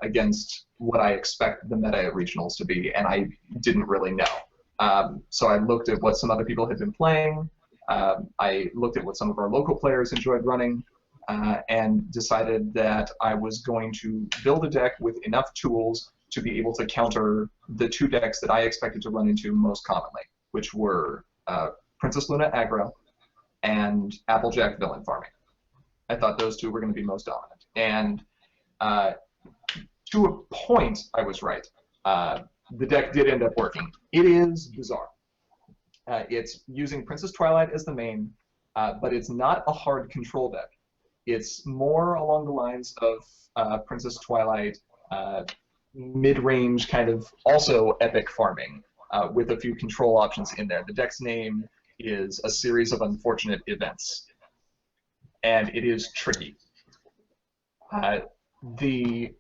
against what I expect the meta at regionals to be, and I didn't really know. So I looked at what some other people had been playing. I looked at what some of our local players enjoyed running, and decided that I was going to build a deck with enough tools to be able to counter the 2 decks that I expected to run into most commonly, which were Princess Luna aggro and Applejack villain farming. I thought those 2 were going to be most dominant. And to a point, I was right. The deck did end up working. It is bizarre. It's using Princess Twilight as the main, but it's not a hard control deck. It's more along the lines of Princess Twilight, mid-range kind of also epic farming, with a few control options in there. The deck's name is A Series of Unfortunate Events, and it is tricky. The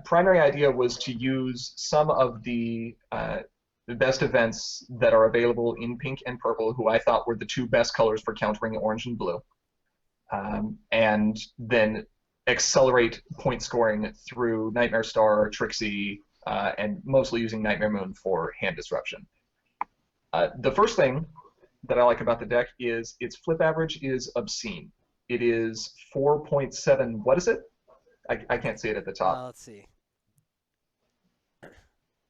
primary idea was to use some of the best events that are available in pink and purple, who I thought were the 2 best colors for countering orange and blue, and then accelerate point scoring through Nightmare Star, Trixie, and mostly using Nightmare Moon for hand disruption. The first thing that I like about the deck is its flip average is obscene. It is 4.7. What is it? I can't see it at the top. Let's see.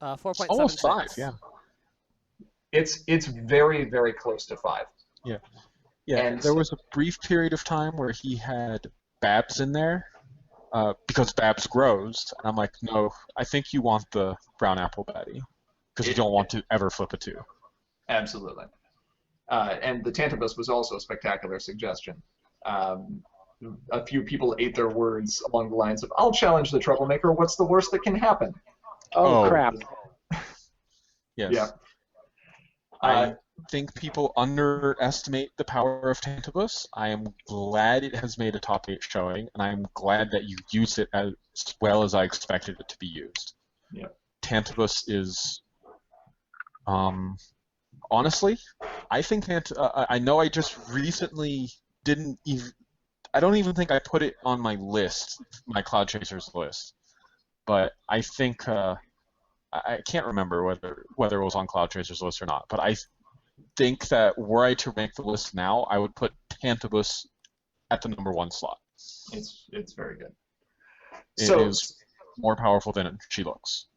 4.76. Almost 5, yeah. It's very, very close to 5. Yeah. Yeah, And there was a brief period of time where he had Babs in there because Babs grows. And I'm like, no, I think you want the brown apple baddie because you don't want to ever flip a 2. Absolutely. And the Tantabus was also a spectacular suggestion. A few people ate their words along the lines of, I'll challenge the troublemaker, what's the worst that can happen? Oh, crap. Yes. Yeah. I think people underestimate the power of Tantabus. I am glad it has made a top 8 showing, and I'm glad that you use it as well as I expected it to be used. Yeah. Tantabus is, honestly, I think I know I just recently didn't even. I don't even think I put it on my list, my Cloud Chasers list, but I think I can't remember whether it was on Cloud Chasers list or not. But I think that were I to rank the list now, I would put Tantabus at the number 1 slot. It's very good. It is more powerful than she looks.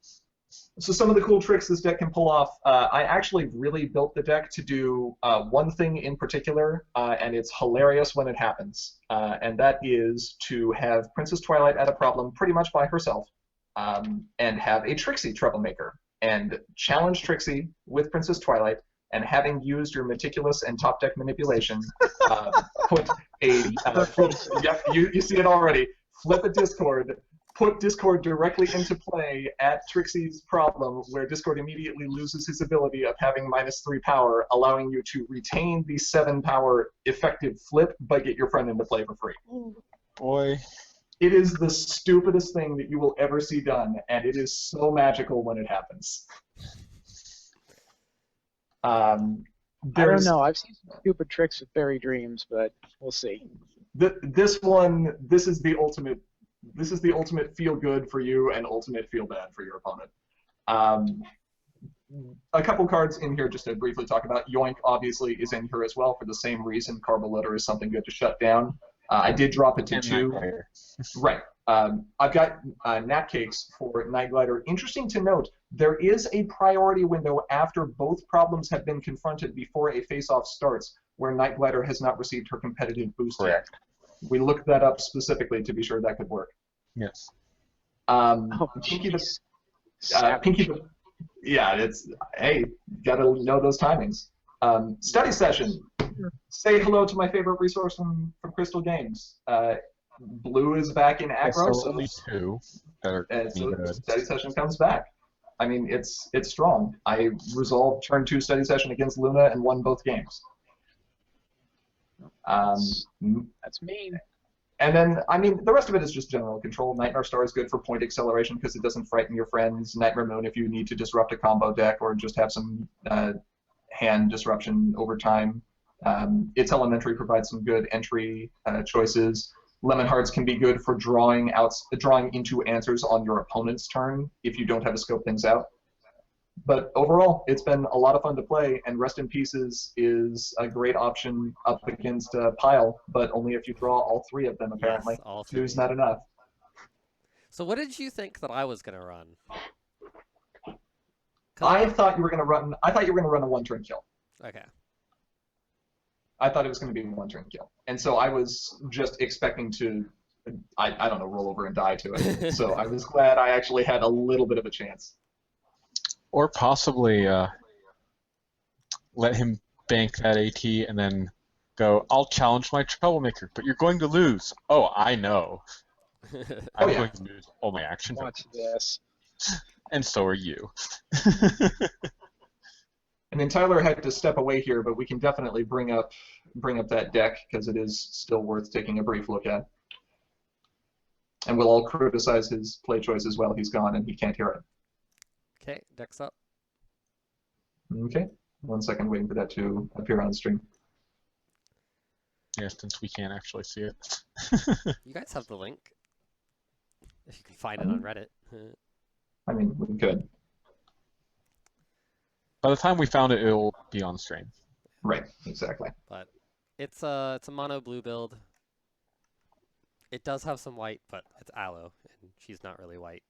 So some of the cool tricks this deck can pull off, I actually really built the deck to do one thing in particular, and it's hilarious when it happens, and that is to have Princess Twilight at a problem pretty much by herself, and have a Trixie troublemaker, and challenge Trixie with Princess Twilight, and having used your meticulous and top deck manipulation, put a, yep, you see it already, flip a Discord, put Discord directly into play at Trixie's problem, where Discord immediately loses his ability of having -3 power, allowing you to retain the 7 power effective flip, but get your friend into play for free. Boy. It is the stupidest thing that you will ever see done, and it is so magical when it happens. I don't know. I've seen some stupid tricks with Berry Dreams, but we'll see. This is the ultimate. This is the ultimate feel good for you and ultimate feel bad for your opponent. A couple cards in here just to briefly talk about. Yoink obviously is in here as well for the same reason. Carbolitter is something good to shut down. I did drop it to 2. Right. I've got Napcakes for Night Glider. Interesting to note, there is a priority window after both problems have been confronted before a face-off starts where Night Glider has not received her competitive boost yet. We looked that up specifically to be sure that could work. Yes. Pinky the yeah, it's, hey, gotta know those timings. Study session. Say hello to my favorite resource from Crystal Games. Blue is back in aggro, so only 2 that are so study session comes back. I mean, it's strong. I resolved turn 2 study session against Luna and won both games. That's mean. And then, I mean, the rest of it is just general control. Nightmare Star is good for point acceleration because it doesn't frighten your friends. Nightmare Moon if you need to disrupt a combo deck or just have some hand disruption over time. Its Elementary provides some good entry choices. Lemon Hearts can be good for drawing into answers on your opponent's turn if you don't have to scope things out. But overall, it's been a lot of fun to play, and Rest in Pieces is a great option up against Pile, but only if you draw all 3 of them, apparently. Yes, all 3. 2's not enough. So what did you think that I was going to run? I thought you were going to run a 1-turn kill. Okay. I thought it was going to be a 1-turn kill. And so I was just expecting to, I don't know, roll over and die to it. So I was glad I actually had a little bit of a chance. Or possibly let him bank that AT and then go, I'll challenge my troublemaker, but you're going to lose. Oh, I know. I'm going to lose all my action. Watch this. And so are you. And then Tyler had to step away here, but we can definitely bring up that deck because it is still worth taking a brief look at. And we'll all criticize his play choices while he's gone and he can't hear it. Okay, deck's up. Okay. 1 second, waiting for that to appear on the stream. Yeah, since we can't actually see it. You guys have the link. If you can find it on Reddit. I mean, we could. By the time we found it, it'll be on stream. Right, exactly. But it's a mono blue build. It does have some white, but it's Aloe, and she's not really white.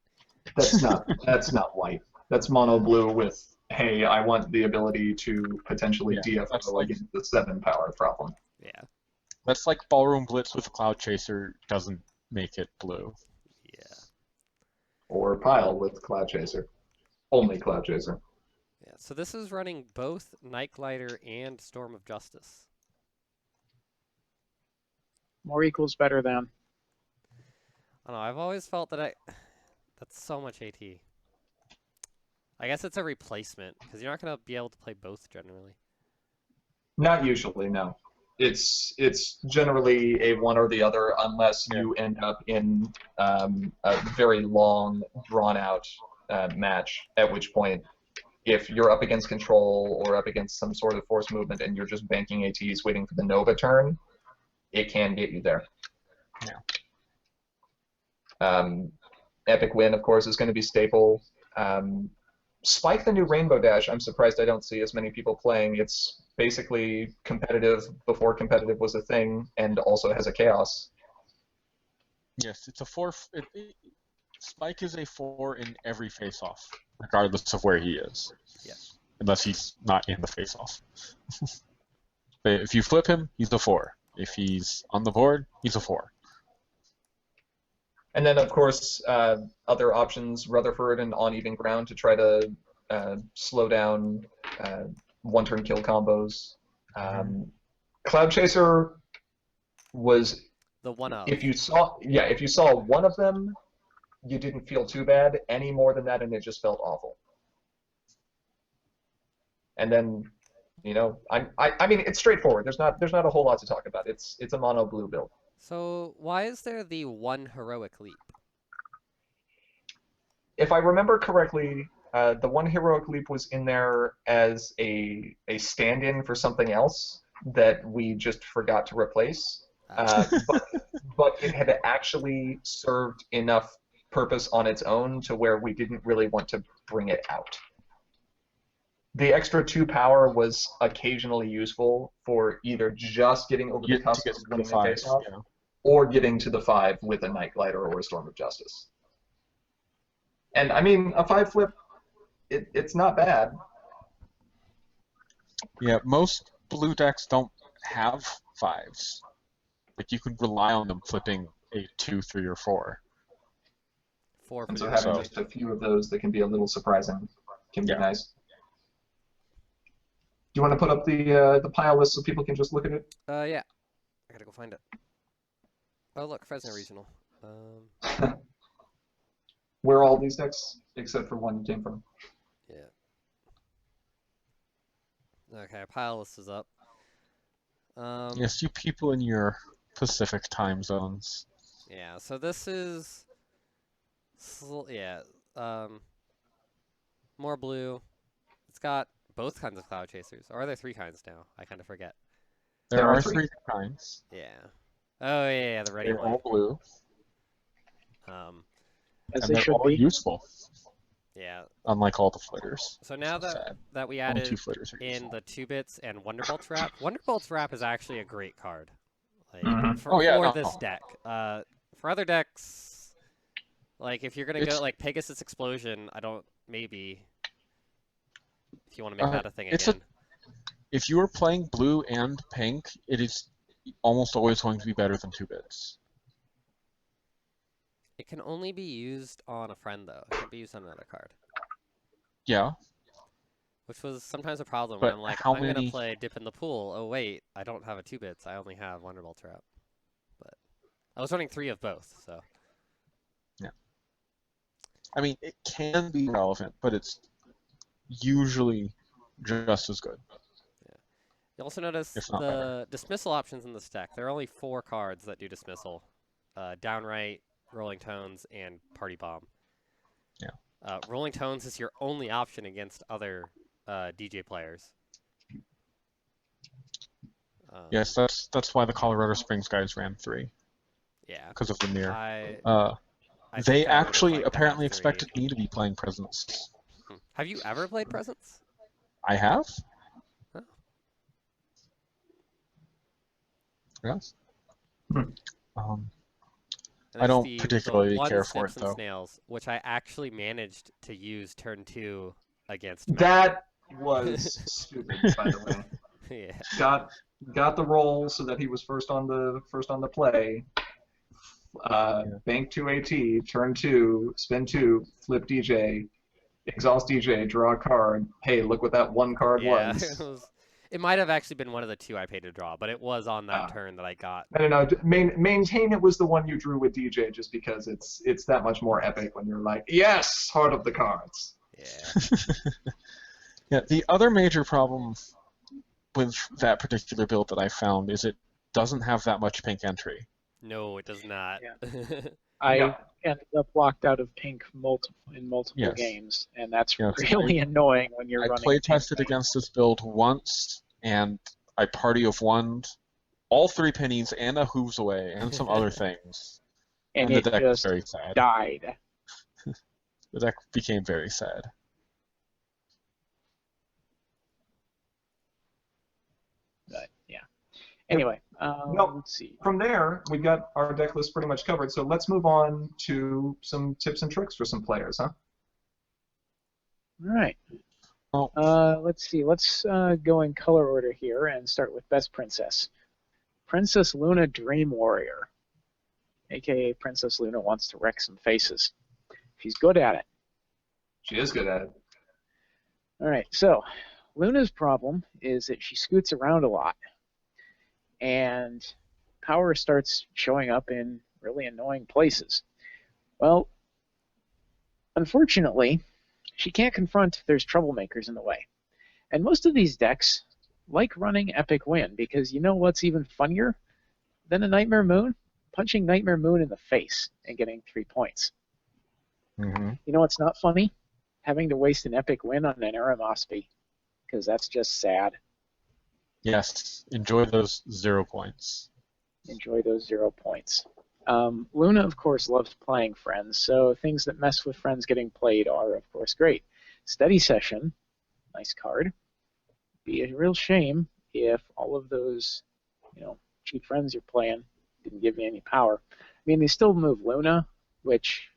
That's not white. That's mono blue with, hey, I want the ability to potentially DFO against the 7 power problem. Yeah. That's like Ballroom Blitz with Cloud Chaser doesn't make it blue. Yeah. Or Pile with Cloud Chaser. Only Cloud Chaser. Yeah. So this is running both Night Glider and Storm of Justice. More equals better than. I don't know. I've always felt that that's so much AT. I guess it's a replacement because you're not gonna be able to play both generally. Not usually, no. It's generally a one or the other unless you end up in a very long, drawn-out match, at which point, if you're up against control or up against some sort of force movement and you're just banking ATs waiting for the Nova turn, it can get you there. Yeah. Epic Win, of course, is going to be staple. Spike the new Rainbow Dash, I'm surprised I don't see as many people playing. It's basically competitive before competitive was a thing, and also has a chaos. Yes, it's a 4. Spike is a 4 in every face-off, regardless of where he is. Yeah. Unless he's not in the face-off. But if you flip him, he's a 4. If he's on the board, he's a 4. And then, of course, other options, Rutherford and On Even Ground to try to slow down one-turn kill combos. Cloud Chaser was The one of. if you saw one of them, you didn't feel too bad. Any more than that, and it just felt awful. And then, you know, I mean, it's straightforward. There's not a whole lot to talk about. It's a mono blue build. So why is there the one heroic leap? If I remember correctly, the one heroic leap was in there as a stand-in for something else that we just forgot to replace. But it had actually served enough purpose on its own to where we didn't really want to bring it out. The extra 2 power was occasionally useful for either just getting over the cusp of winning a face-off, or getting to the 5 with a Night Glider or a Storm of Justice. And I mean, a 5 flip, it's not bad. Yeah, most blue decks don't have 5s. Like, you can rely on them flipping a 2, 3, or 4. 4 And for so you. having just a few of those that can be a little surprising can be nice. Do you want to put up the pile list so people can just look at it? Yeah. I gotta go find it. Oh look, Fresno Regional. Where are all these decks, except for one you came from? Yeah. Okay, pile list is up. Yes, you people in your Pacific time zones. Yeah, so this is more blue. It's got both kinds of Cloud Chasers. Or are there 3 kinds now? I kind of forget. There are 3 kinds. Yeah. Oh yeah, the ready They're one. all blue. As And they they're should all be. useful, Yeah. unlike all the flitters. So now Which is that sad. that we Only added 2 flitters are in useful. the 2-bits and Wonderbolt's Wrap, Wonderbolt's Wrap is actually a great card. Like Mhm. for this deck. For other decks, like if you're gonna go It's- like Pegasus Explosion, I don't maybe if you want to make that a thing it's again. If you are playing blue and pink, it is almost always going to be better than 2-bits. It can only be used on a friend though. It can't be used on another card. Yeah, Which was sometimes a problem But when I'm like, how I'm gonna many- play Dip in the Pool. Oh wait, I don't have a 2-bits. I only have Wonderbolt's Wrap. But I was running 3 of both, so I mean, it can be relevant, but it's usually just as good. you also notice If not the better. dismissal options in this deck. There are only 4 cards that do dismissal. Downright, Rolling Tones, and Party Bomb. Yeah. Rolling Tones is your only option against other DJ players. Yes, that's why the Colorado Springs guys ran 3, Yeah. because of the mirror. I They think I would've actually liked to have apparently 3. expected me to be playing Presence. Have you ever played Presence? I have. Huh. Yes. Hmm. And I it's don't the particularly one care for Snips it, and though. Snails, which I actually managed to use turn 2 against Matt. That was stupid, by the way. Yeah. Got the roll so that he was first on the play. Bank 2 AT, turn 2, spin 2, flip DJ, exhaust DJ, draw a card. Hey, look what that one card Yeah, was. it might have actually been one of the 2 I paid to draw, but it was on that Ah. turn that I got. No. Maintain it was the one you drew with DJ, just because it's that much more epic when you're like, yes, heart of the cards. Yeah. Yeah, the other major problem with that particular build that I found is it doesn't have that much pink entry. No, it does not. I Yeah. ended up locked out of pink in multiple Yes. games, and that's Yes, really annoying when you're I running. play pink tested lane. against this build once, and I party of one, all 3 pennies, and a hooves away, and some other things. and the it deck was just very sad. died. The deck became very sad. But yeah. Anyway, Well, let's see. From there, we've got our deck list pretty much covered, so let's move on to some tips and tricks for some players, huh? All right. Oh. Let's see. Let's go in color order here and start with Best Princess. Princess Luna Dream Warrior, aka Princess Luna wants to wreck some faces. She's good at it. She is good at it. All right, so Luna's problem is that she scoots around a lot, and power starts showing up in really annoying places. Well, unfortunately, she can't confront if there's troublemakers in the way. And most of these decks like running Epic Win, because you know what's even funnier than a Nightmare Moon? Punching Nightmare Moon in the face and getting 3 points. Mm-hmm. You know what's not funny? Having to waste an Epic Win on an Aramosby, because that's just sad. Yes, enjoy those 0 points. Enjoy those 0 points. Luna, of course, loves playing Friends, so things that mess with Friends getting played are, of course, great. Steady Session, nice card. Be a real shame if all of those, cheap friends you're playing didn't give you any power. I mean, they still move Luna, which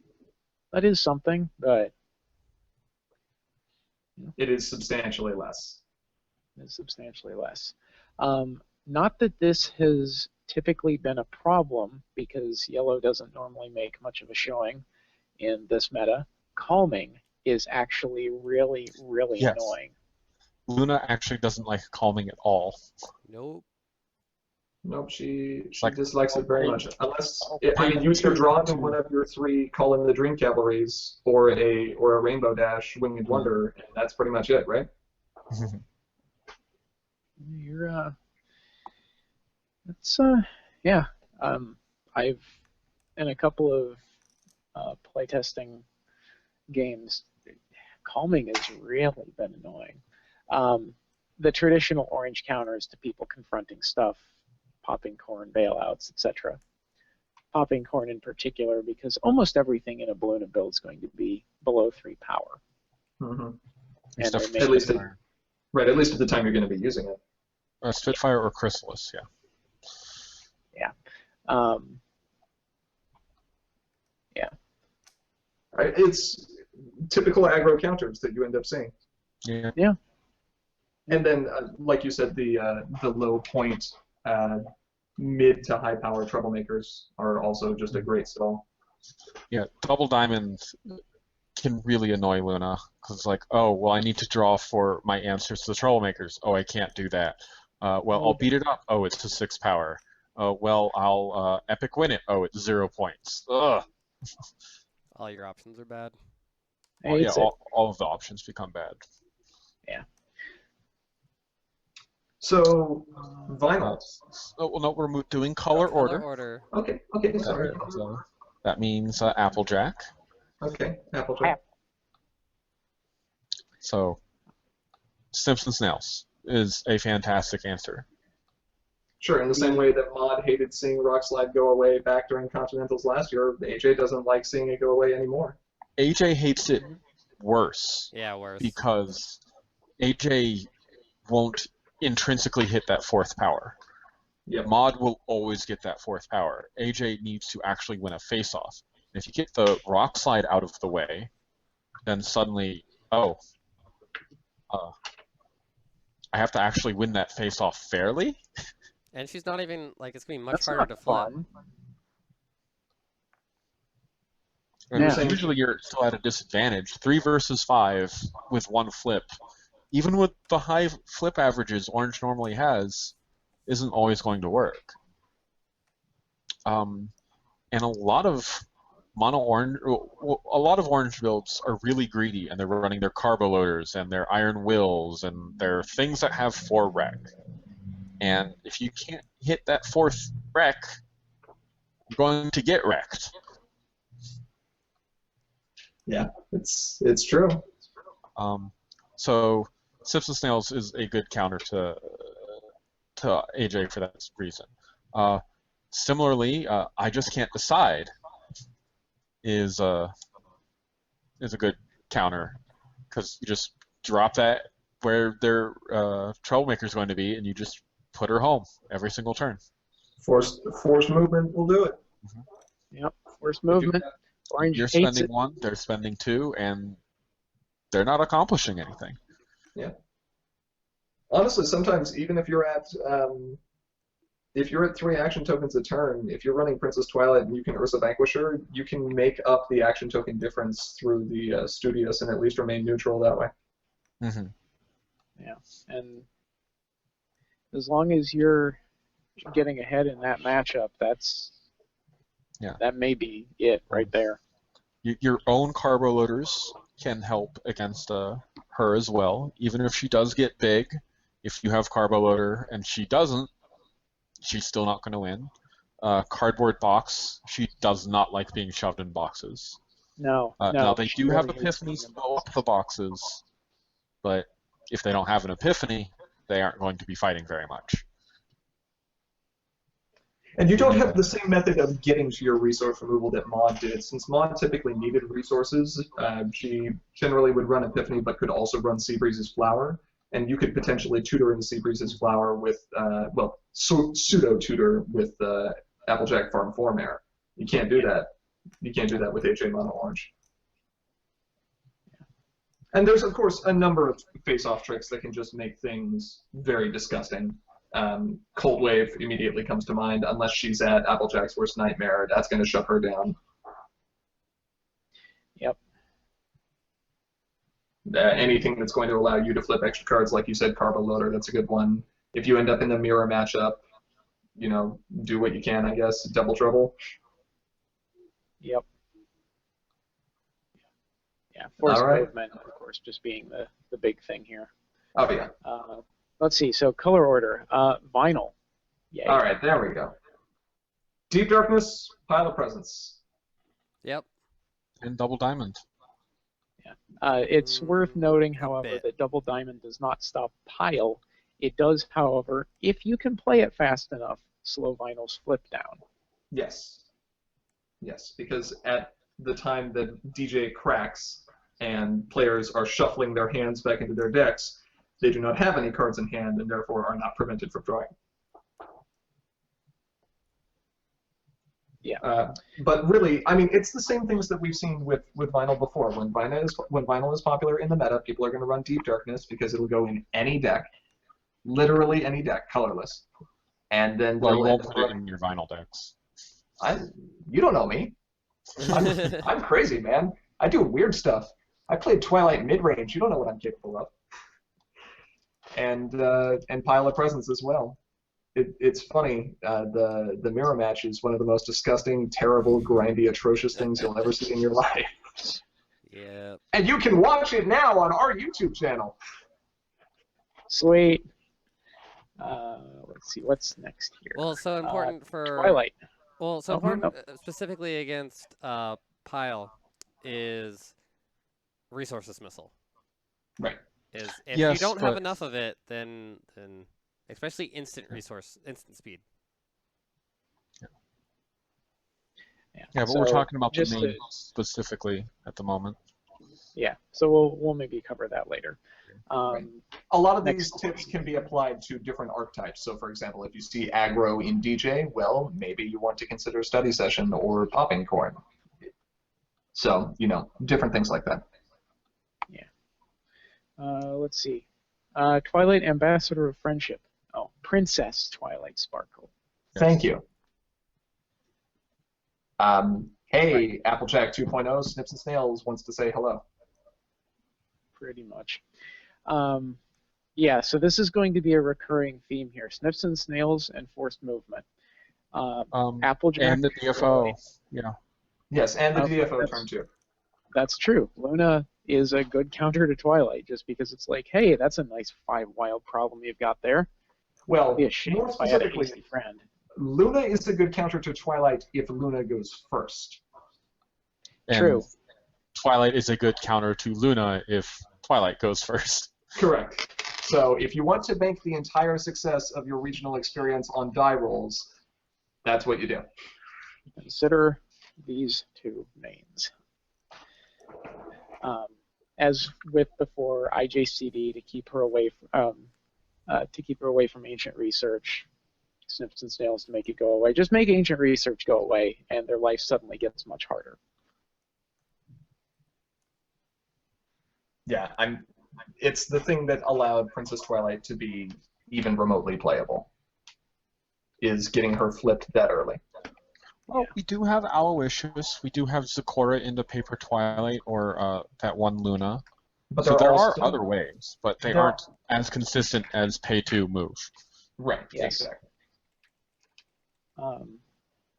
that is something, but It is substantially less. it's substantially less. Not that this has typically been a problem, because yellow doesn't normally make much of a showing in this meta. Calming is actually really, really Yes. annoying. Luna actually doesn't like calming at all. Nope. Nope, she Like- dislikes it very much. Unless, use your draw to one of your 3 Call in the Dream Cavalries or a Rainbow Dash Winged Wonder, and that's pretty much it, right? You're yeah. I've in a couple of playtesting games, calming has really been annoying. The traditional orange counters to people confronting stuff, popping corn, bailouts, etc. Popping corn in particular, because almost everything in a Balloona build is going to be below 3 power. Mm-hmm. And Stuff they At least at Spitfire. the time you're going to be using it. Spitfire or Chrysalis, yeah. Yeah. Right? It's typical aggro counters that you end up seeing. Yeah. And then, like you said, the low point mid to high power troublemakers are also just a great stall. Yeah, Double Diamonds can really annoy Luna, because it's like, oh, well, I need to draw for my answers to the troublemakers. Oh, I can't do that. Well, I'll beat it up. Oh, it's to 6 power. Well, I'll Epic Win it. Oh, it's 0 points. Ugh. All your options are bad. Yeah, all of the options become bad. So, vinyl. Oh, well, no, we're doing color order. Okay, sorry. That means Applejack. Okay, Applejack. So, Snips and Snails is a fantastic answer. Sure, in the same way that Maud hated seeing Rockslide go away back during Continentals last year, AJ doesn't like seeing it go away anymore. AJ hates it worse Yeah, worse. because AJ won't intrinsically hit that fourth power. Yep. Maud will always get that fourth power. AJ needs to actually win a face-off. And if you get the rock slide out of the way, then suddenly, I have to actually win that face-off fairly? And she's not even, like, it's going to be much That's harder not to flip. fun. And Yeah. usually you're still at a disadvantage. 3 versus 5 with 1 flip, even with the high flip averages Orange normally has, isn't always going to work. And a lot of orange builds are really greedy, and they're running their carbo loaders and their iron wills and their things that have 4 wreck. And if you can't hit that 4th wreck, you're going to get wrecked. Yeah, it's true. So Sips and Snails is a good counter to AJ for that reason. Similarly, I Just Can't Decide is a good counter, because you just drop that where their troublemaker is going to be, and you just put her home every single turn. Forced movement will do it. Yep, forced movement. Orange You're hates spending it. 1, they're spending 2, and they're not accomplishing anything. Yeah. Honestly, sometimes even if you're at 3 action tokens a turn, if you're running Princess Twilight and you can Ursa Vanquisher, you can make up the action token difference through the Studious and at least remain neutral that way. Mm-hmm. Yeah, and as long as you're getting ahead in that matchup, that may be it right there. Your own carbo loaders can help against her as well, even if she does get big. If you have carbo loader and she doesn't, she's still not going to win. Cardboard box, she does not like being shoved in boxes. No. Now they she do have really hates epiphanies being to blow up the boxes, but if they don't have an epiphany, they aren't going to be fighting very much. And you don't have the same method of getting to your resource removal that Maud did. Since Maud typically needed resources, she generally would run Epiphany but could also run Seabreeze's Flower. And you could potentially tutor in Seabreeze's Flower with, pseudo-tutor with Applejack Farm Formare. You can't do that. You can't do that with HA Mono Orange. And there's, of course, a number of face-off tricks that can just make things very disgusting. Cold Wave immediately comes to mind. Unless she's at Applejack's Worst Nightmare, that's going to shut her down. Yep. Anything that's going to allow you to flip extra cards, like you said, Carbo Loader, that's a good one. If you end up in the mirror matchup, do what you can, I guess. Double Trouble. Yep. Yeah, force All right. movement, of course, just being the big thing here. Oh, yeah. Let's see, so color order. Vinyl. Yay. All right, there we go. Deep Darkness, Pile of Presence. Yep. And Double Diamond. It's worth noting, however, bit. that Double Diamond does not stop Pile. It does, however, if you can play it fast enough, slow Vinyl's flip down. Yes. Yes, because at the time that DJ cracks and players are shuffling their hands back into their decks, they do not have any cards in hand and therefore are not prevented from drawing. Yeah. But really, I mean, it's the same things that we've seen with Vinyl before. When Vinyl is popular in the meta, people are going to run Deep Darkness because it'll go in any deck, literally any deck, colorless. And then Well, you they'll won't put it in your Vinyl decks. You don't know me. I'm crazy, man. I do weird stuff. I played Twilight mid-range. You don't know what I'm capable of. And Pile of Presence as well. It's funny. The mirror match is one of the most disgusting, terrible, grindy, atrocious things you'll ever see in your life. Yeah. And you can watch it now on our YouTube channel. Sweet. Let's see, what's next here? Well, so important for Twilight. Well, so Oh, important specifically against Pile is resource dismissal. Right. If Yes, you don't have but- enough of it, then especially instant resource, instant speed. Yeah, but so we're talking about the just main specifically at the moment. yeah, so we'll maybe cover that later. Right. A lot of these Next. tips can be applied to different archetypes. So, for example, if you see aggro in DJ, well, maybe you want to consider study session or popping corn. So, different things like that. Let's see. Twilight Ambassador of Friendship. Oh, Princess Twilight Sparkle. Thank you. Hey, Right. Applejack 2.0, Snips and Snails wants to say hello. Pretty much. Yeah, so this is going to be a recurring theme here. Snips and Snails and forced movement. Applejack. And the DFO. Yeah. Yes, and the Okay, DFO turn too. That's true. Luna is a good counter to Twilight, just because it's like, hey, that's a nice 5 wild problem you've got there. Well, It'd be a shame more if I had a specifically, hasty friend. Luna is a good counter to Twilight if Luna goes first. And True. Twilight is a good counter to Luna if Twilight goes first. Correct. So if you want to bank the entire success of your regional experience on die rolls, that's what you do. Consider these two mains. As with before, IJCD to keep her away from ancient research. Snips and Snails to make it go away. Just make ancient research go away, and their life suddenly gets much harder. Yeah, it's the thing that allowed Princess Twilight to be even remotely playable, is getting her flipped that early. Well, we do have Aloysius, we do have Zecora into Paper Twilight, or that one Luna. But So there are still... other ways, but they aren't as consistent as pay-to move. Right, Yes. exactly.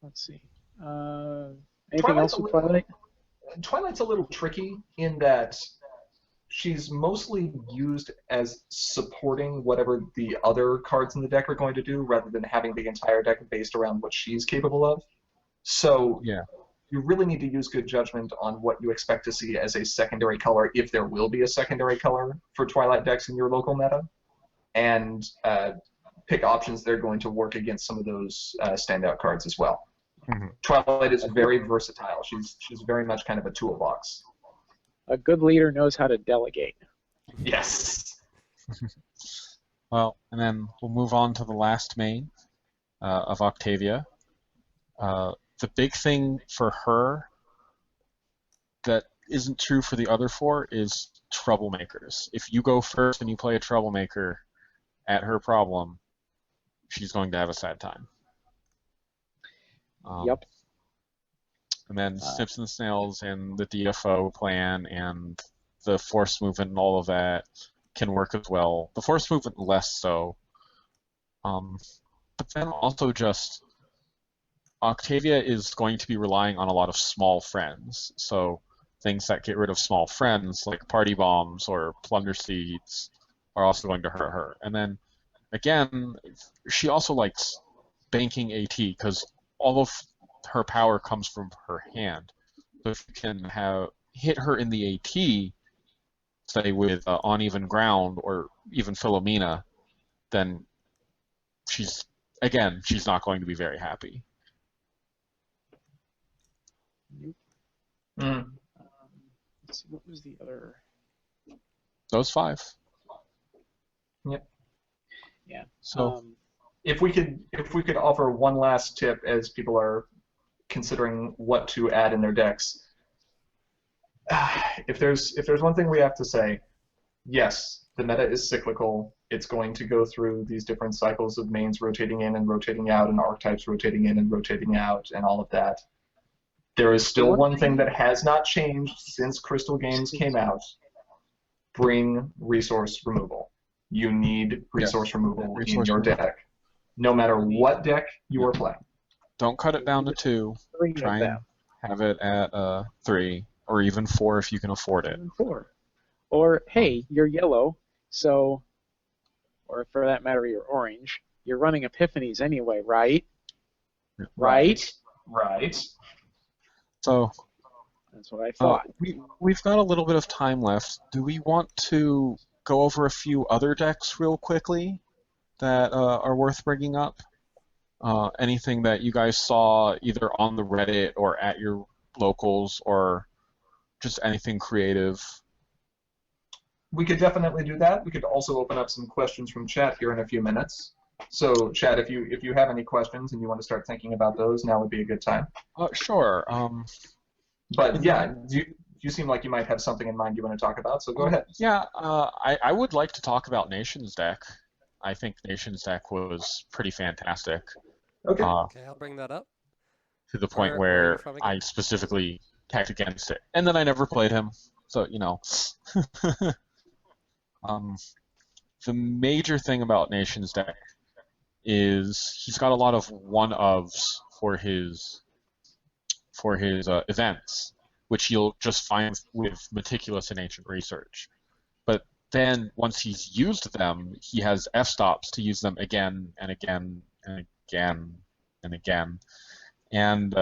Let's see. Anything else with Twilight? Twilight's a little tricky in that she's mostly used as supporting whatever the other cards in the deck are going to do, rather than having the entire deck based around what she's capable of. So Yeah. you really need to use good judgment on what you expect to see as a secondary color, if there will be a secondary color for Twilight decks in your local meta, and pick options that are going to work against some of those standout cards as well. Mm-hmm. Twilight is very versatile. She's very much kind of a toolbox. A good leader knows how to delegate. Yes. Well, and then we'll move on to the last main of Octavia. The big thing for her that isn't true for the other four is troublemakers. If you go first and you play a troublemaker at her problem, she's going to have a sad time. Yep. And then Snips and Snails and the DFO plan and the force movement and all of that can work as well. The force movement less so. But then also just Octavia is going to be relying on a lot of small friends. So things that get rid of small friends, like party bombs or plunder seeds, are also going to hurt her. And then again, she also likes banking AT because all of her power comes from her hand. So if you can hit her in the AT, say with Uneven Ground or even Philomena, then she's not going to be very happy. Mm. Let's see, what was the other? Those 5. Yep. Yeah. So if we could offer one last tip as people are considering what to add in their decks, if there's one thing we have to say, yes, the meta is cyclical. It's going to go through these different cycles of mains rotating in and rotating out, and archetypes rotating in and rotating out, and all of that. There is still one thing that has not changed since Crystal Games came out. Bring resource removal. You need resource removal in your deck, no matter what deck you are playing. Don't cut it down to 2. Try and have it at 3, or even 4 if you can afford it. 4. Or, hey, you're yellow, so, or for that matter, you're orange. You're running Epiphanies anyway, right? Right? Right. So that's what I thought. We've got a little bit of time left. Do we want to go over a few other decks real quickly? that are worth bringing up? Anything that you guys saw either on the Reddit or at your locals, or just anything creative? We could definitely do that. We could also open up some questions from chat here in a few minutes. So, chat, if you have any questions and you want to start thinking about those, now would be a good time. Sure. But yeah, you seem like you might have something in mind you want to talk about, so go ahead. Yeah, I would like to talk about Nation's deck. I think Nation's deck was pretty fantastic. Okay. Okay, I'll bring that up. To the point Where are you where from again? I specifically tacked against it, and then I never played him. So the major thing about Nation's deck is he's got a lot of one-ofs for his events, which you'll just find with meticulous and ancient research. But then once he's used them, he has f-stops to use them again and again and again and again. And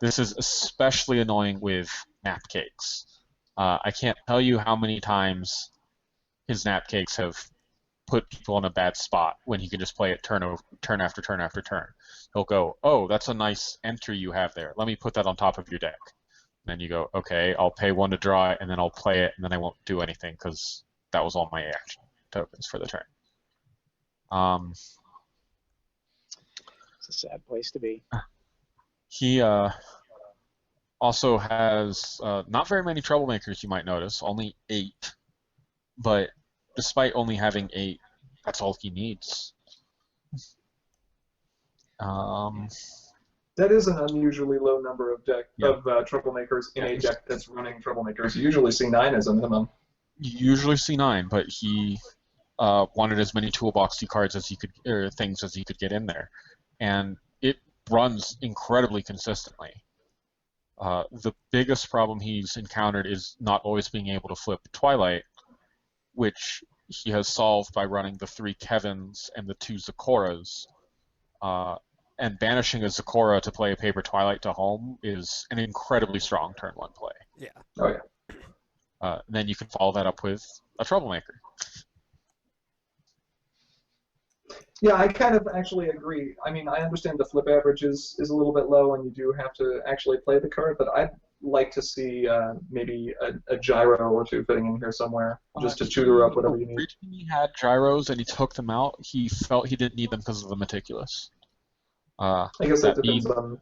this is especially annoying with Napcakes. I can't tell you how many times his Napcakes have put people in a bad spot when he can just play it turn after turn after turn. He'll go, oh, that's a nice entry you have there. Let me put that on top of your deck. And then you go, okay, I'll pay 1 to draw it, and then I'll play it, and then I won't do anything because that was all my action tokens for the turn. It's a sad place to be. He also has not very many troublemakers, you might notice, only 8. But despite only having 8, that's all he needs. That is an unusually low number of troublemakers in a deck that's running troublemakers. You usually see 9 as a minimum. You usually see 9, but he wanted as many toolboxy cards as he could, or things as he could get in there, and it runs incredibly consistently. The biggest problem he's encountered is not always being able to flip Twilight, which he has solved by running the 3 Kevins and the 2 Zakoras. And banishing a Zakora to play a Paper Twilight to home is an incredibly strong turn 1 play. Yeah. Oh yeah. Then you can follow that up with a Troublemaker. Yeah, I kind of actually agree. I mean, I understand the flip average is a little bit low, and you do have to actually play the card, but I'd like to see maybe a gyro or 2 fitting in here somewhere, just to tutor up whatever you need. Originally he had gyros, and he took them out. He felt he didn't need them because of the Meticulous. I guess that depends on...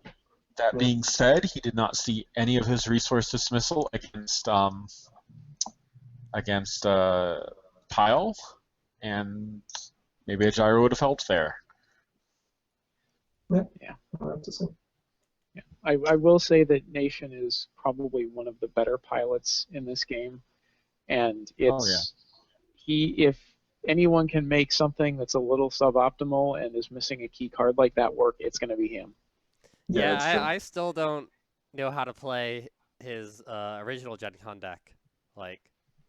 That being said, he did not see any of his resource dismissal against Pile, and maybe a gyro would have helped there. Yeah. I'll have to see. Yeah. I will say that Nation is probably one of the better pilots in this game, and if anyone can make something that's a little suboptimal and is missing a key card like that work, it's going to be him. Yeah, I still don't know how to play his original Gen Con deck. Like,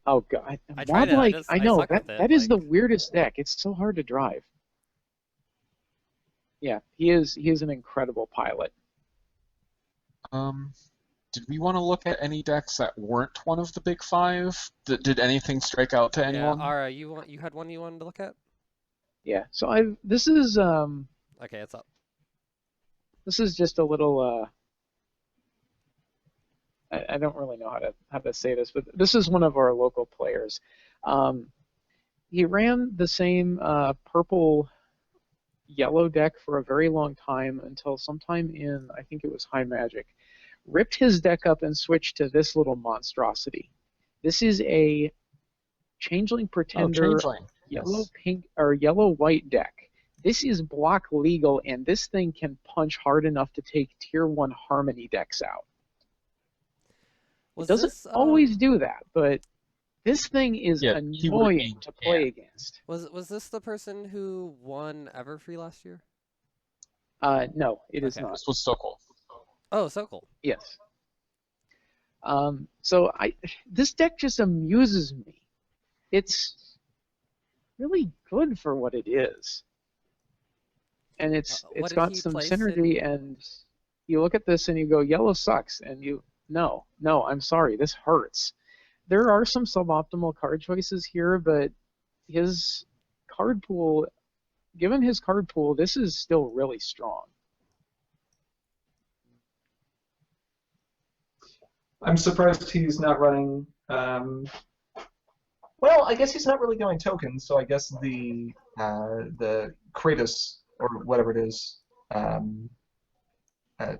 oh god, I tried it. I know suck with it, that is the weirdest deck. It's so hard to drive. Yeah, he is an incredible pilot. Did we want to look at any decks that weren't one of the big 5? Did anything strike out to anyone? Yeah, Ara, you had one you wanted to look at? Yeah, so this is Okay, it's up. This is just a little I don't really know how to say this, but this is one of our local players. He ran the same purple yellow deck for a very long time until sometime in, I think it was High Magic. Ripped his deck up and switched to this little monstrosity. This is a Changeling Pretender yellow pink or yellow white deck. This is block legal, and this thing can punch hard enough to take tier 1 Harmony decks out. It doesn't always do that, but this thing is annoying to play against. Was this the person who won Everfree last year? No, it is not. This was Sokol. Oh, Sokol. Yes. So this deck just amuses me. It's really good for what it is. And it's got some synergy, and you look at this and you go, yellow sucks, and no, I'm sorry, this hurts. There are some suboptimal card choices here, but his card pool given his card pool, this is still really strong. I'm surprised he's not running. Well, I guess he's not really going tokens, so I guess the Kratos or whatever it is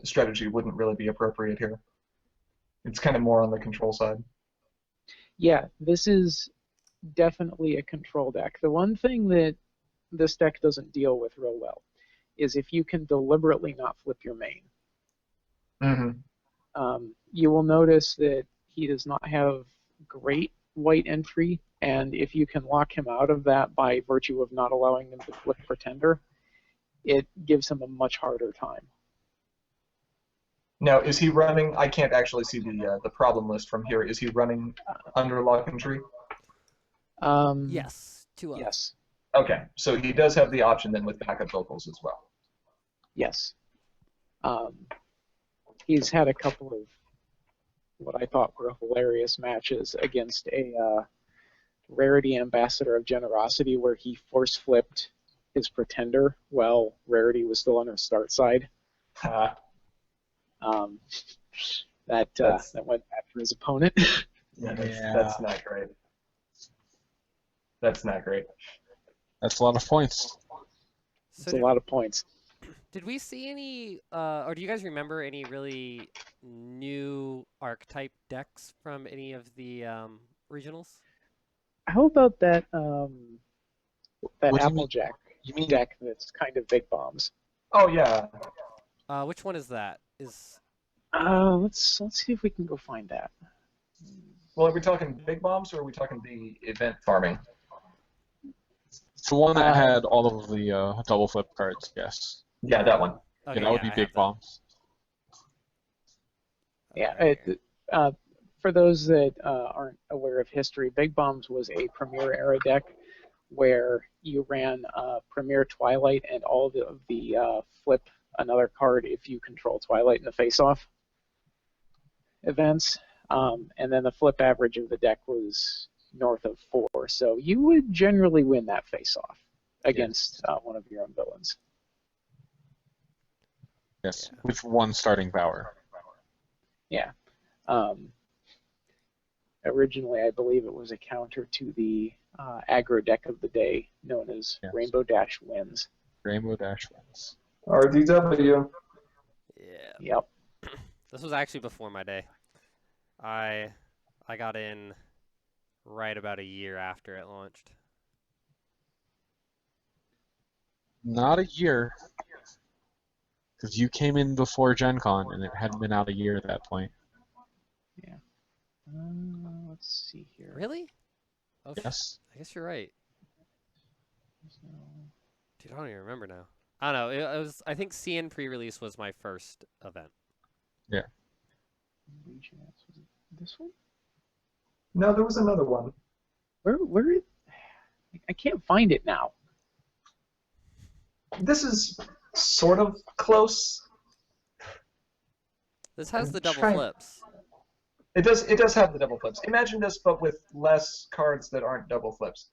strategy wouldn't really be appropriate here. It's kind of more on the control side. Yeah, this is definitely a control deck. The one thing that this deck doesn't deal with real well is if you can deliberately not flip your main. Mm-hmm. You will notice that he does not have great white entry, and if you can lock him out of that by virtue of not allowing him to flip Pretender, it gives him a much harder time. Now, is he running? I can't actually see the problem list from here. Is he running under lock and tree? Yes, 2 of. Yes. Okay, so he does have the option then with backup vocals as well. Yes. He's had a couple of what I thought were hilarious matches against a Rarity Ambassador of Generosity where he force flipped his Pretender while Rarity was still on her start side. That went bad for his opponent. That's not great. That's not great. That's a lot of points. It's a lot of points. Did we see any, or do you guys remember any really new archetype decks from any of the regionals? How about that What do you Applejack deck that's kind of big bombs? Oh yeah. Which one is that? Let's see if we can go find that. Well, are we talking big bombs or are we talking the event farming? It's the one that had all of the double flip cards, yes. Yeah, that one. Okay, Yeah, that would be I big have that. bombs. Yeah, for those that aren't aware of history, Big Bombs was a Premier era deck where you ran Premier Twilight and all of the flip another card if you control Twilight in the face-off events, and then the flip average of the deck was north of 4, so you would generally win that face-off against one of your own villains. Yes, with one starting power. Yeah. Originally, I believe it was a counter to the aggro deck of the day known as Rainbow Dash Wins. Rainbow Dash Wins. RDW. Yeah. Yep. This was actually before my day. I got in right about a year after it launched. Not a year, because you came in before Gen Con, and it hadn't been out a year at that point. Yeah. Let's see here. Really? Oh, Yes. I guess you're right. Dude, I don't even remember now. I don't know. It was. I think CN pre-release was my first event. Yeah. This one? No, there was another one. Where? I can't find it now. This is sort of close. This has I'm the double trying- flips. It does have the double flips. Imagine this, but with less cards that aren't double flips.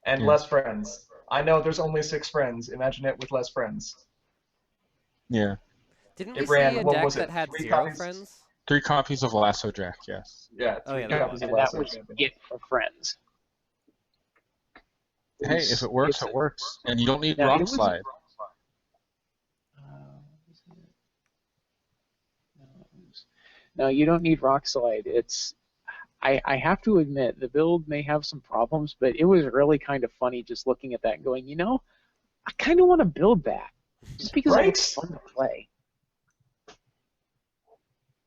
And less friends. I know there's only 6 friends. Imagine it with less friends. Yeah. Didn't It we ran- see a what deck was it, that had 3 0 copies? friends? 3 copies of Lasso Jack, yes. Yeah, Oh, yeah, 3 that copies one. of And that Lasso was Champion. it for friends. Hey, if it works, it works. And you don't need Yeah, it Rock was- Slide. No, you don't need Rock Slide. I have to admit, the build may have some problems, but it was really kind of funny just looking at that and going, I kind of want to build that. Just because Right? it's fun to play.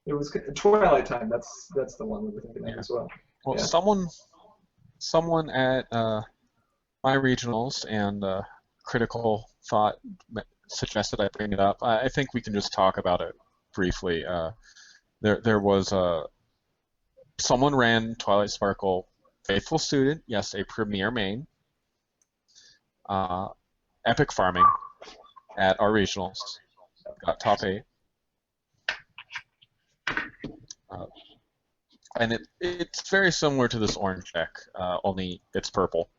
It was Twilight Time. That's the one we were thinking of as well. Well, Yeah. someone at my regionals and Critical Thought suggested I bring it up. I think we can just talk about it briefly. There was someone ran Twilight Sparkle, faithful student, yes, a premier main, epic farming at our regionals, got top 8. And it's very similar to this orange deck, only it's purple.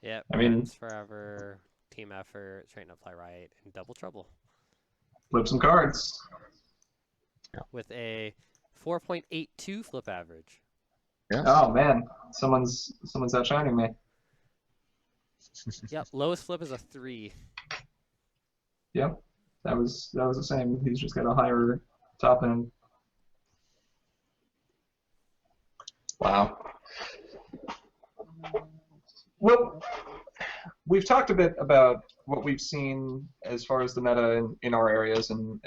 Yep, I mean, Friends Forever, Team Effort, Straighten Up, Fly Right, and Double Trouble. flip some cards. With a 4.82 flip average. Yes. Oh man, someone's outshining me. Yep, lowest flip is a 3. Yep, that was the same. He's just got a higher top end. Wow. Well, we've talked a bit about what we've seen as far as the meta in our areas and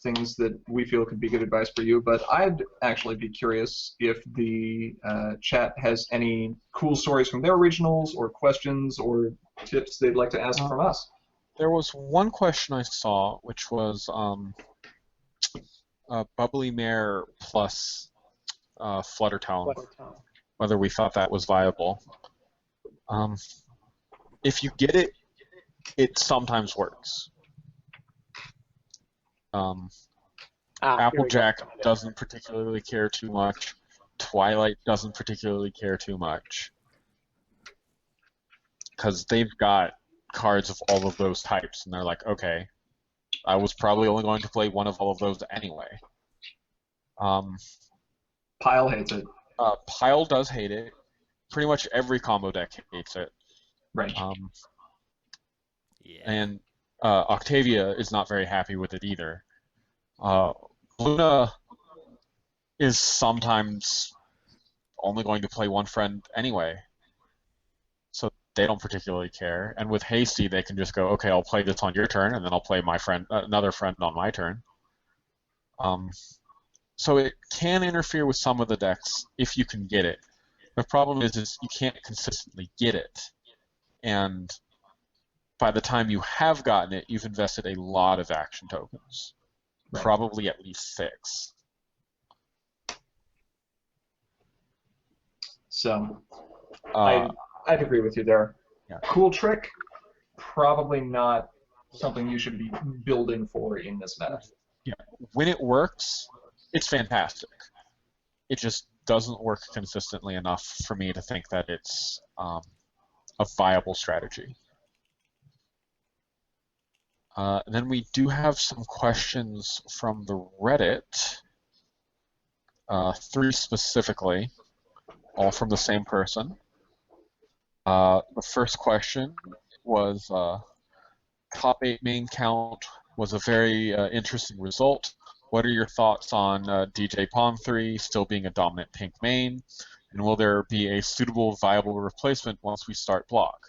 things that we feel could be good advice for you, but I'd actually be curious if the chat has any cool stories from their regionals or questions or tips they'd like to ask from us. There was one question I saw, which was Bubbly Mare plus Fluttertown, whether we thought that was viable. If you get it, it sometimes works. Applejack doesn't particularly care too much. Twilight doesn't particularly care too much. Because they've got cards of all of those types, and they're like, okay, I was probably only going to play one of all of those anyway. Pile hates it. Pile does hate it. Pretty much every combo deck hates it. Right. Yeah. And Octavia is not very happy with it either. Luna is sometimes only going to play one friend anyway, so they don't particularly care. And with Hasty, they can just go, okay, I'll play this on your turn, and then I'll play my friend, another friend on my turn. So it can interfere with some of the decks if you can get it. The problem is you can't consistently get it, and by the time you have gotten it, you've invested a lot of action tokens. Right. Probably at least 6. So I'd agree with you there. Yeah. Cool trick, probably not something you should be building for in this meta. Yeah. When it works, it's fantastic. It just doesn't work consistently enough for me to think that it's a viable strategy. Then we do have some questions from the Reddit, 3 specifically, all from the same person. The first question was, top 8 main count was a very interesting result. What are your thoughts on DJ Pawn 3 still being a dominant pink main? And will there be a suitable, viable replacement once we start block?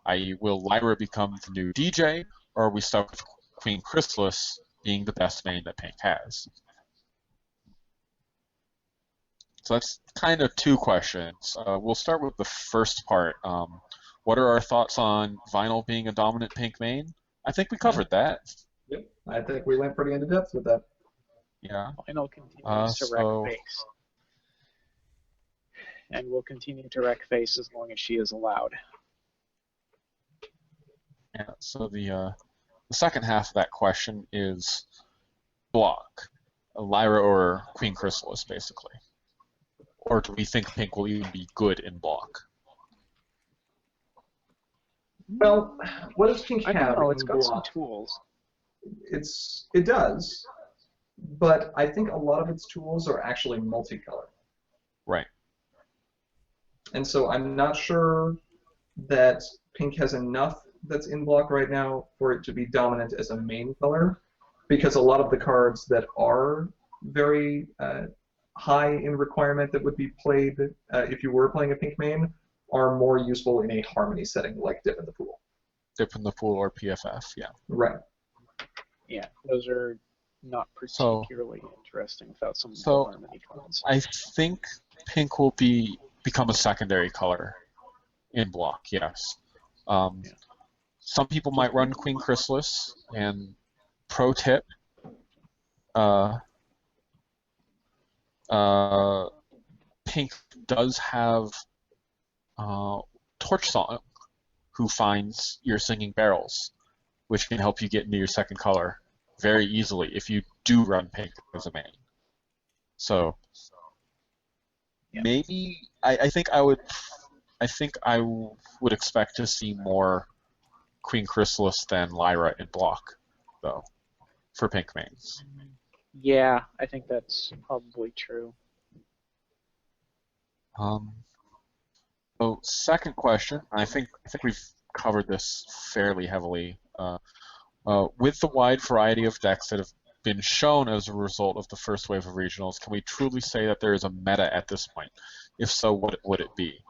I.e., will Lyra become the new DJ, or are we stuck with Queen Chrysalis being the best main that pink has? So that's kind of 2 questions. We'll start with the first part. What are our thoughts on Vinyl being a dominant pink main? I think we covered that. Yep, I think we went pretty into depth with that. Yeah. Vinyl continues to wreck face. And will continue to wreck face as long as she is allowed. Yeah, so the second half of that question is block. Lyra or Queen Chrysalis, basically. Or do we think pink will even be good in block? Well, what does pink I have don't know, in it's got some block? tools. It does, but I think a lot of its tools are actually multicolor. Right. And so I'm not sure that pink has enough that's in block right now for it to be dominant as a main color, because a lot of the cards that are very high in requirement that would be played if you were playing a pink main are more useful in a harmony setting, like Dip in the Pool. Dip in the Pool or PFF, yeah. Right. Yeah, those are not particularly interesting without some harmony cards. I think pink will become a secondary color in block, yes. Some people might run Queen Chrysalis, and pro tip, pink does have Torch Song, who finds your singing barrels, which can help you get into your second color very easily if you do run pink as a main. So maybe I think I would I think I would expect to see more Queen Chrysalis than Lyra in block, though, for pink mains. Yeah, I think that's probably true. So second question, I think we've covered this fairly heavily. With the wide variety of decks that have been shown as a result of the first wave of regionals, can we truly say that there is a meta at this point? If so, what would it be?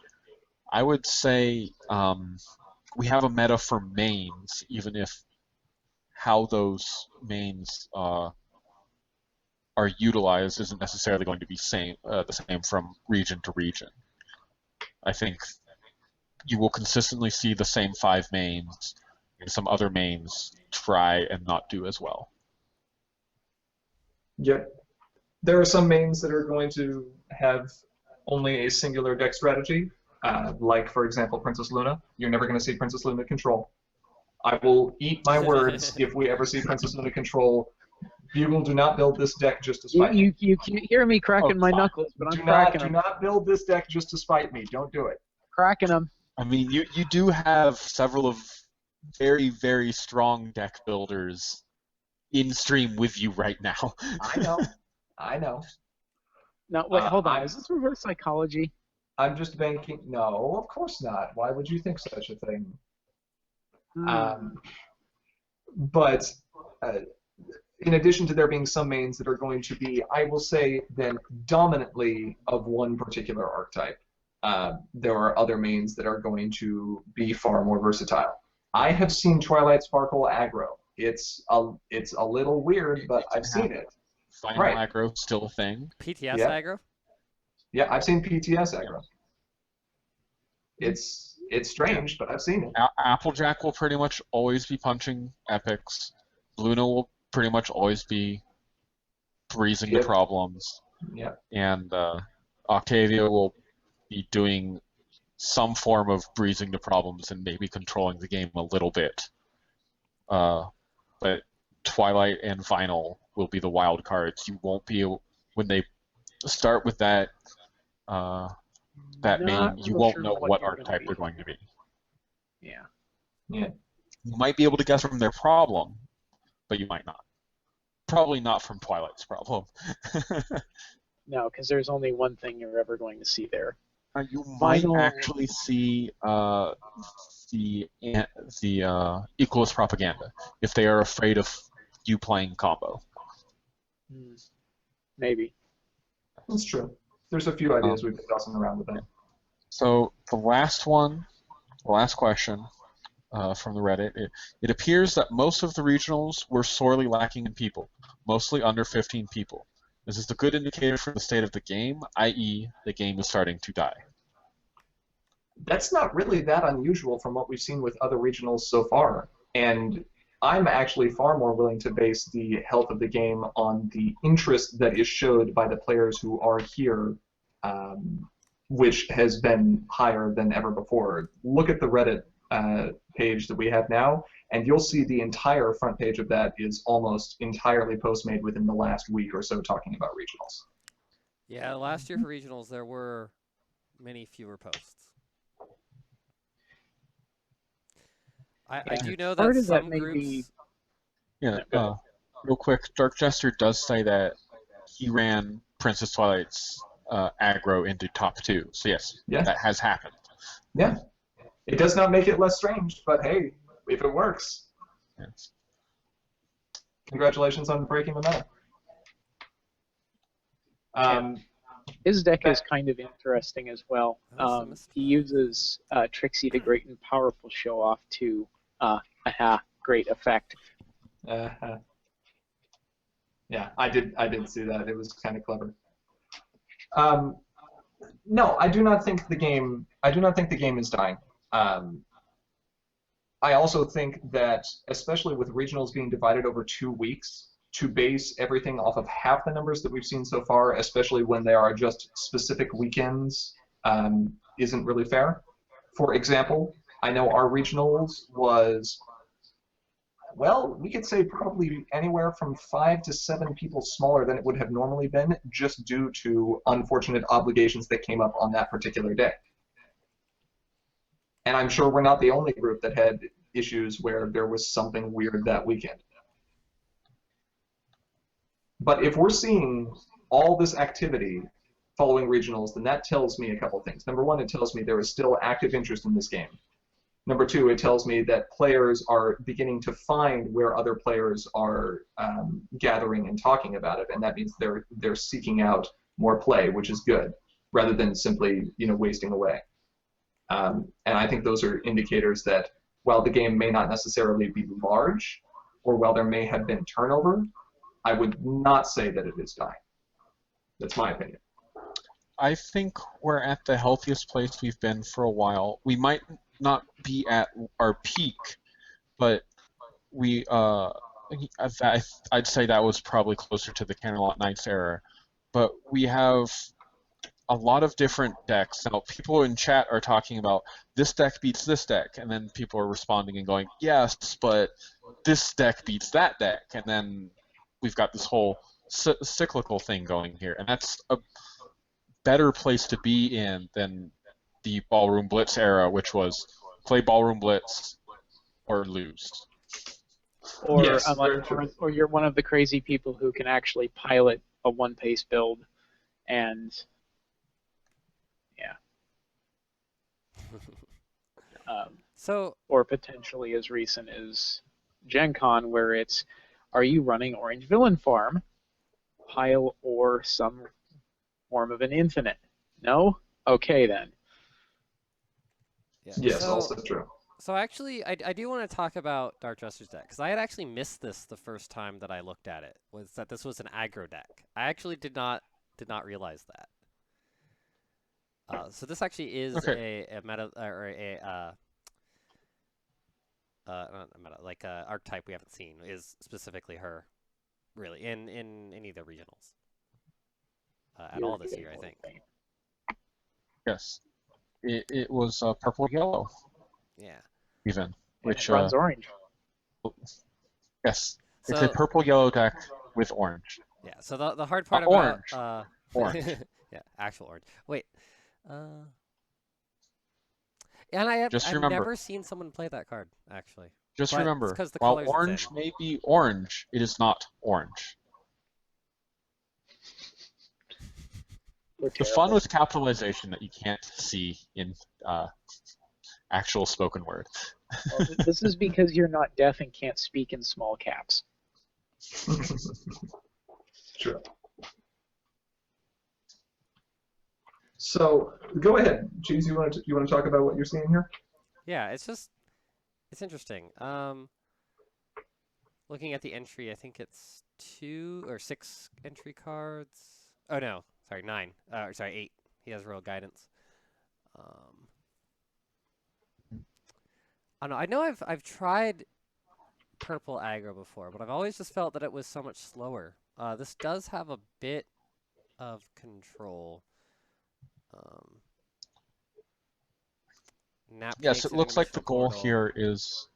I would say we have a meta for mains, even if how those mains are utilized isn't necessarily going to be the same from region to region. I think you will consistently see the same 5 mains, and some other mains try and not do as well. Yep. There are some mains that are going to have only a singular deck strategy, like, for example, Princess Luna. You're never going to see Princess Luna control. I will eat my words if we ever see Princess Luna control. Bugle, do not build this deck just to spite me. You hear me cracking my knuckles, but I'm cracking them. Do not build this deck just to spite me. Don't do it. Cracking them. I mean, you do have several of very, very strong deck builders in stream with you right now. I know. No, wait, hold on. Is this reverse psychology? I'm just banking. No, of course not. Why would you think such a thing? But in addition to there being some mains that are going to be, I will say, then dominantly of one particular archetype, there are other mains that are going to be far more versatile. I have seen Twilight Sparkle aggro. It's a little weird, but I've seen it. Final aggro still a thing. PTS aggro? Yeah, I've seen PTS aggro. It's strange, but I've seen it. Applejack will pretty much always be punching epics. Luna will pretty much always be freezing the problems. Yeah. And Octavia will be doing some form of breezing the problems and maybe controlling the game a little bit. But Twilight and Final will be the wild cards. You won't be able, when they start with that main, you won't know what archetype they're going to be. Yeah. Yeah. You might be able to guess from their problem, but you might not. Probably not from Twilight's problem. No, because there's only one thing you're ever going to see there. You might actually see the equalist propaganda if they are afraid of you playing combo. Maybe. That's true. There's a few ideas we've been tossing around with that. So the last question from the Reddit, it appears that most of the regionals were sorely lacking in people, mostly under 15 people. Is this a good indicator for the state of the game, i.e. the game is starting to die? That's not really that unusual from what we've seen with other regionals so far. And I'm actually far more willing to base the health of the game on the interest that is showed by the players who are here, which has been higher than ever before. Look at the Reddit page that we have now, and you'll see the entire front page of that is almost entirely post-made within the last week or so talking about regionals. Yeah, last year for regionals there were many fewer posts. I do know that some groups... Yeah, real quick, Dark Jester does say that he ran Princess Twilight's aggro into top 2. So yes, that has happened. Yeah. It does not make it less strange, but hey, if it works. Yes. Congratulations on breaking the meta. His deck is kind of interesting as well. He uses Trixie the Great and Powerful show off to great effect. Yeah, I did see that. It was kind of clever. No, I do not think the game is dying. I also think that, especially with regionals being divided over 2 weeks, to base everything off of half the numbers that we've seen so far, especially when they are just specific weekends, isn't really fair. For example, I know our regionals was, well, we could say probably anywhere from 5 to 7 people smaller than it would have normally been, just due to unfortunate obligations that came up on that particular day. And I'm sure we're not the only group that had issues where there was something weird that weekend. But if we're seeing all this activity following regionals, then that tells me a couple things. Number one, it tells me there is still active interest in this game. Number two, it tells me that players are beginning to find where other players are gathering and talking about it, and that means they're seeking out more play, which is good, rather than simply wasting away. And I think those are indicators that while the game may not necessarily be large, or while there may have been turnover, I would not say that it is dying. That's my opinion. I think we're at the healthiest place we've been for a while. We might not be at our peak, but I'd say that was probably closer to the Camelot Knights era. But we have a lot of different decks. Now, people in chat are talking about this deck beats this deck, and then people are responding and going, yes, but this deck beats that deck, and then we've got this whole cyclical thing going here, and that's a better place to be in than the Ballroom Blitz era, which was play Ballroom Blitz or lose. Or, Yes, or you're one of the crazy people who can actually pilot a one-pace build, and or potentially as recent as Gen Con, where it's, are you running Orange Villain Farm, pile, or some form of an infinite? No? Okay, then. Yeah. Yes, also true. So actually, I do want to talk about Dark Jester's deck, because I had actually missed this the first time that I looked at it, was that this was an aggro deck. I actually did not realize that. So this actually is a meta, or not a meta, like a archetype we haven't seen, is specifically her, really, in any of the regionals. At all this year, I think. Yes. It was purple-yellow. Yeah. Even. Which it runs orange. Yes. So, it's a purple-yellow deck with orange. Yeah, so the hard part about... Orange. Orange. Yeah, actual orange. Wait. And I've never seen someone play that card, actually. Just but remember, the while colors orange may be orange, it is not orange. The fun with capitalization that you can't see in actual spoken word. Well, this is because you're not deaf and can't speak in small caps. Sure. So go ahead, Cheese. You want to talk about what you're seeing here? Yeah, it's interesting. Looking at the entry, I think it's 2 or 6 entry cards. Oh no, sorry, 9. Sorry, 8. He has Royal Guidance. I don't know. I know I've tried purple aggro before, but I've always just felt that it was so much slower. This does have a bit of control. Yes, it looks like the goal here is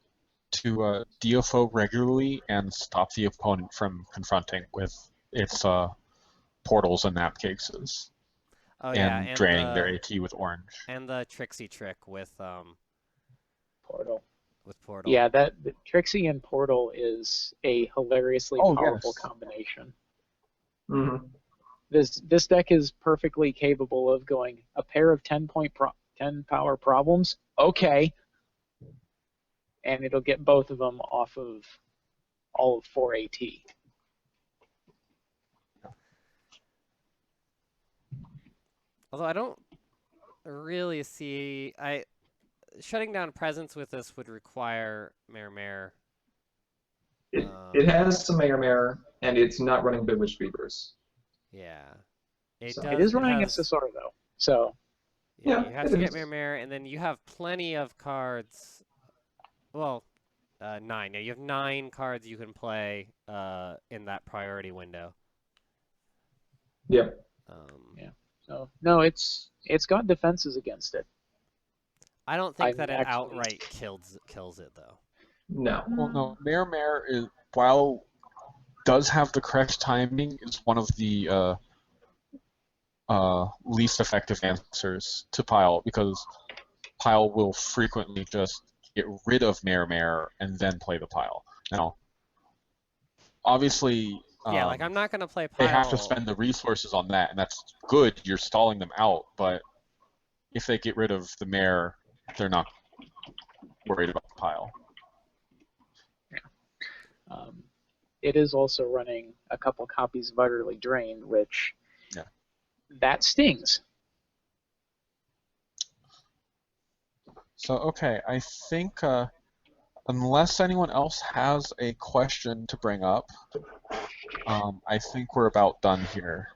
to DFO regularly and stop the opponent from confronting with its portals and nap cases. And draining their AT with orange. And the Trixie trick with Portal. With Portal. Yeah, the Trixie and Portal is a hilariously powerful combination. Mm-hmm. This deck is perfectly capable of going a pair of 10 power problems. Okay. And it'll get both of them off of all of 4 AT. Although I don't really see... Shutting down presence with this would require Mare. It has some Mare, and it's not running Bewitched Beavers. Yeah. It is running SSR, though. So... Yeah, you have to get Mare, and then you have plenty of cards. Well, 9. Yeah, you have 9 cards you can play in that priority window. Yep. Yeah. So no, it's got defenses against it. I don't think that it outright kills it though. No. Well, no. Mare is, while does have the correct timing, is one of the least effective answers to Pile, because pile will frequently just get rid of Mare and then play the pile. Now, obviously, Yeah, like I'm not gonna play they have to pile. spend the resources on that, and that's good. You're stalling them out, but if they get rid of the Mare, they're not worried about the pile. It is also running a couple copies of Utterly Drained, which that stings. So, okay, I think unless anyone else has a question to bring up, I think we're about done here.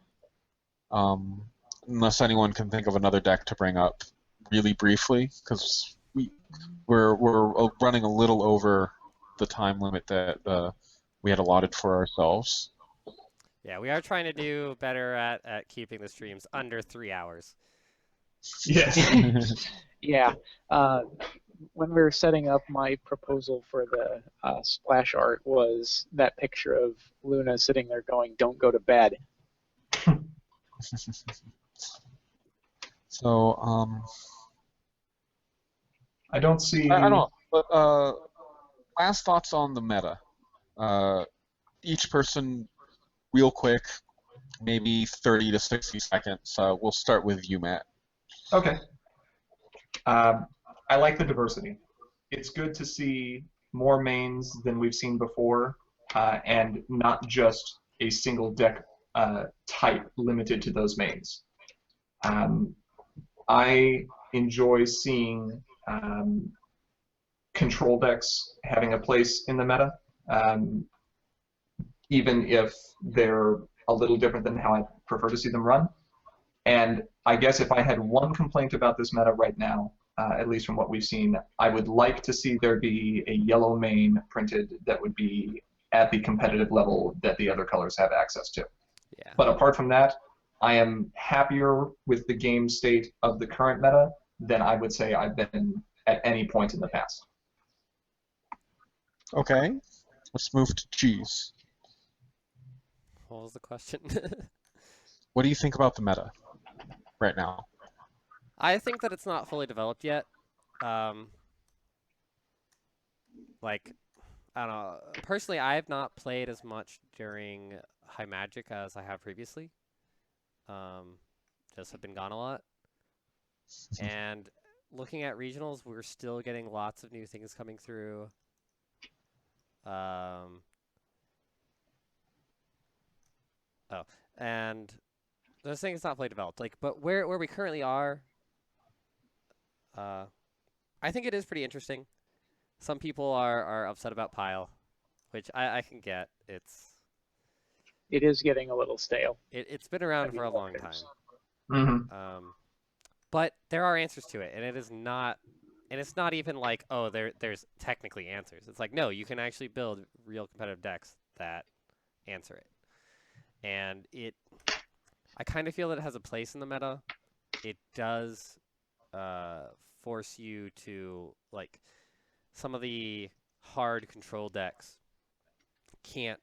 Unless anyone can think of another deck to bring up really briefly, because we're running a little over the time limit that we had allotted for ourselves. Yeah, we are trying to do better at keeping the streams under 3 hours. Yes. Yeah. When we were setting up, my proposal for the splash art was that picture of Luna sitting there going, "Don't go to bed." So, I don't see. I don't. But last thoughts on the meta. Each person, real quick, maybe 30 to 60 seconds. We'll start with you, Matt. Okay. I like the diversity. It's good to see more mains than we've seen before, and not just a single deck type limited to those mains. I enjoy seeing control decks having a place in the meta, even if they're a little different than how I prefer to see them run. And I guess if I had one complaint about this meta right now, at least from what we've seen, I would like to see there be a yellow main printed that would be at the competitive level that the other colors have access to. Yeah. But apart from that, I am happier with the game state of the current meta than I would say I've been at any point in the past. Okay, let's move to Cheese. What was the question? What do you think about the meta right now? I think that it's not fully developed yet. Like, I don't know. Personally, I have not played as much during High Magic as I have previously. Just have been gone a lot. And looking at regionals, we're still getting lots of new things coming through. And those things not fully developed. Like, but where we currently are, I think it is pretty interesting. Some people are upset about Pile, which I can get. It is getting a little stale. It's been around for a long time. Mm-hmm. But there are answers to it, and it's not even like, oh, there's technically answers. It's like, no, you can actually build real competitive decks that answer it. And I kind of feel that it has a place in the meta. It does force you to, like, some of the hard control decks can't,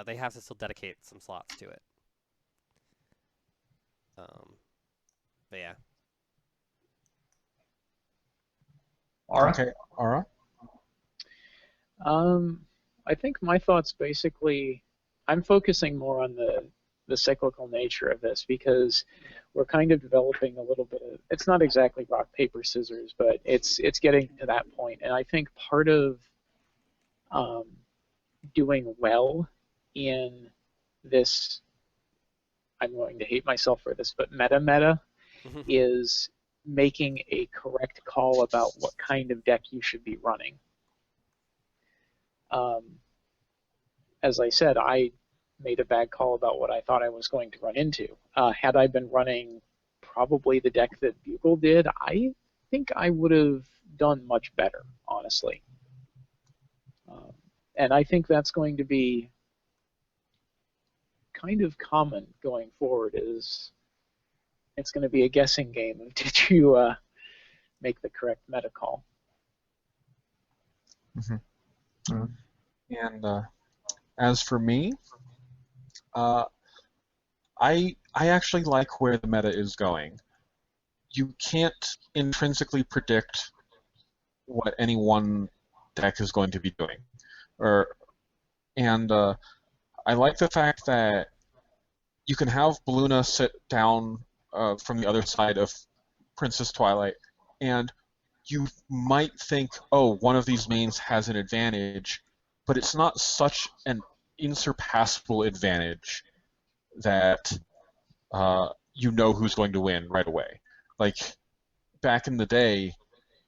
they have to still dedicate some slots to it. But yeah. Okay, Ara? I think my thoughts basically, I'm focusing more on the cyclical nature of this because we're kind of developing a little bit of, it's not exactly rock, paper, scissors, but it's getting to that point. And I think part of doing well in this, I'm going to hate myself for this, but meta is making a correct call about what kind of deck you should be running. As I said, I made a bad call about what I thought I was going to run into. Had I been running probably the deck that Bugle did, I think I would have done much better, honestly. And I think that's going to be kind of common going forward, is it's going to be a guessing game of did you make the correct meta call. Mm-hmm. Mm-hmm. And as for me, I actually like where the meta is going. you can't intrinsically predict what any one deck is going to be doing. And I like the fact that you can have Balloona sit down from the other side of Princess Twilight, and you might think, oh, one of these mains has an advantage, but it's not such an insurpassable advantage that you know who's going to win right away. Like back in the day,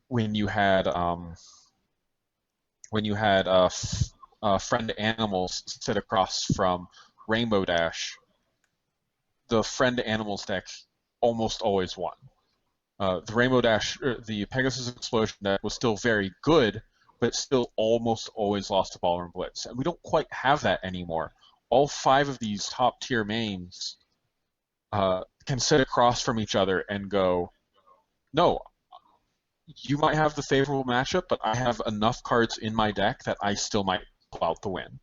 when you had friend animals sit across from Rainbow Dash, the friend animals deck almost always won. The Rainbow Dash, the Pegasus Explosion deck was still very good, but it still almost always lost to Ballroom Blitz, and we don't quite have that anymore. All 5 of these top tier mains can sit across from each other and go, no, you might have the favorable matchup, but I have enough cards in my deck that I still might pull out the win.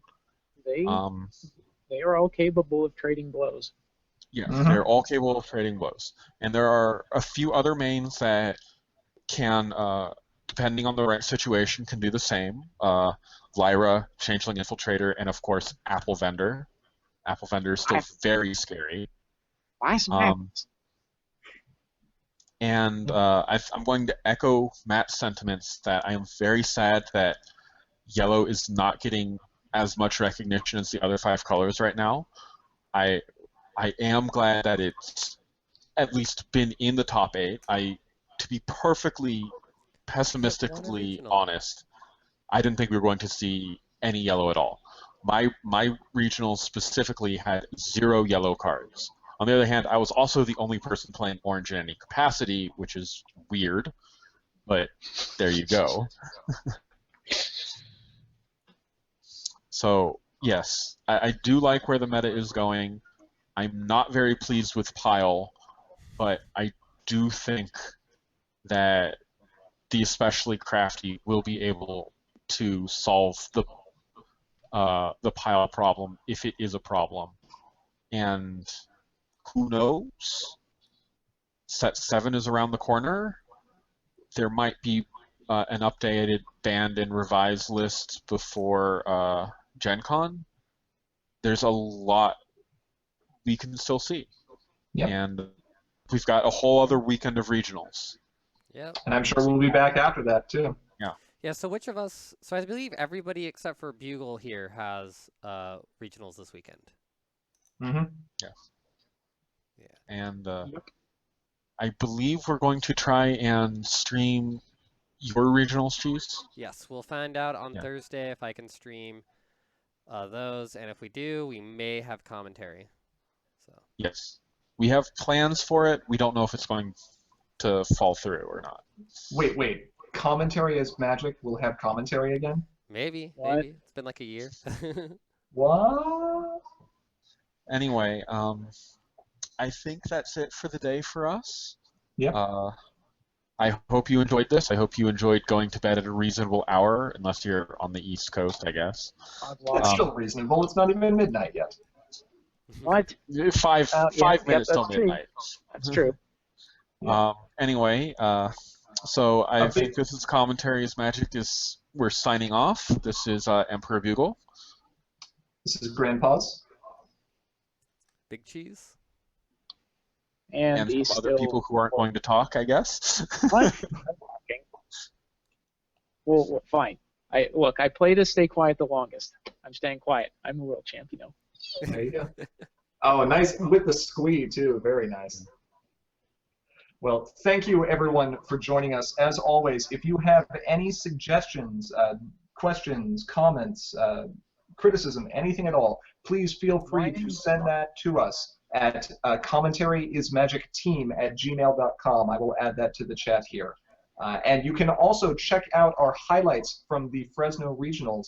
They are all capable of trading blows. Yes, they're all capable of trading blows. And there are a few other mains that can, depending on the right situation, can do the same. Lyra, Changeling Infiltrator, and of course Apple Vendor. Apple Vendor is still very scary. Buy some apples. And I'm going to echo Matt's sentiments that I am very sad that yellow is not getting as much recognition as the other 5 colors right now. I am glad that it's at least been in the top 8. To be perfectly pessimistically honest, I didn't think we were going to see any yellow at all. My regionals specifically had 0 yellow cards. On the other hand, I was also the only person playing orange in any capacity, which is weird, but there you go. So, yes, I do like where the meta is going. I'm not very pleased with Pile, but I do think that the especially crafty will be able to solve the Pile problem if it is a problem. And who knows? Set 7 is around the corner. There might be an updated banned and revised list before Gen Con. There's a lot we can still see. Yep. And we've got a whole other weekend of regionals. Yep. And I'm sure we'll be back after that, too. Yeah, so which of us... So I believe everybody except for Bugle here has regionals this weekend. Mm-hmm. Yes. Yeah. And I believe we're going to try and stream your regionals, Cheese? Yes, we'll find out on Thursday if I can stream those, and if we do, we may have commentary. So. Yes. We have plans for it. We don't know if it's going to fall through or not. Wait. Commentary as Magic will have commentary again? Maybe. It's been like a year. What? Anyway, I think that's it for the day for us. Yep. I hope you enjoyed this. I hope you enjoyed going to bed at a reasonable hour, unless you're on the East Coast, I guess. It's still reasonable. It's not even midnight yet. What? 5 minutes till midnight. That's true. Anyway, so I think this is Commentary as Magic. We're signing off. This is Emperor Bugle. This is Grandpa's. Big Cheese. And some other people who aren't going to talk, I guess. What? I'm talking. Well, fine. I play to stay quiet the longest. I'm staying quiet. I'm the world champ, you know. There you go. Oh, nice with the squee too. Very nice. Well, thank you everyone for joining us. As always, if you have any suggestions, questions, comments, criticism, anything at all, please feel free to send that to us at commentaryismagicteam@gmail.com. I will add that to the chat here. And you can also check out our highlights from the Fresno Regionals,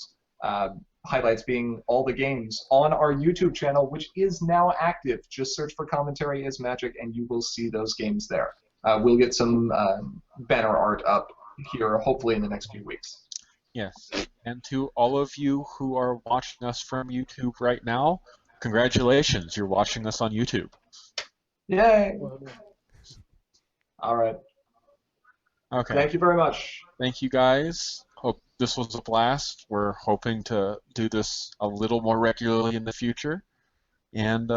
highlights being all the games, on our YouTube channel, which is now active. Just search for Commentary is Magic and you will see those games there. We'll get some banner art up here, hopefully in the next few weeks. Yes, and to all of you who are watching us from YouTube right now, congratulations, you're watching us on YouTube. Yay! All right. Okay. Thank you very much. Thank you guys. Hope this was a blast. We're hoping to do this a little more regularly in the future. And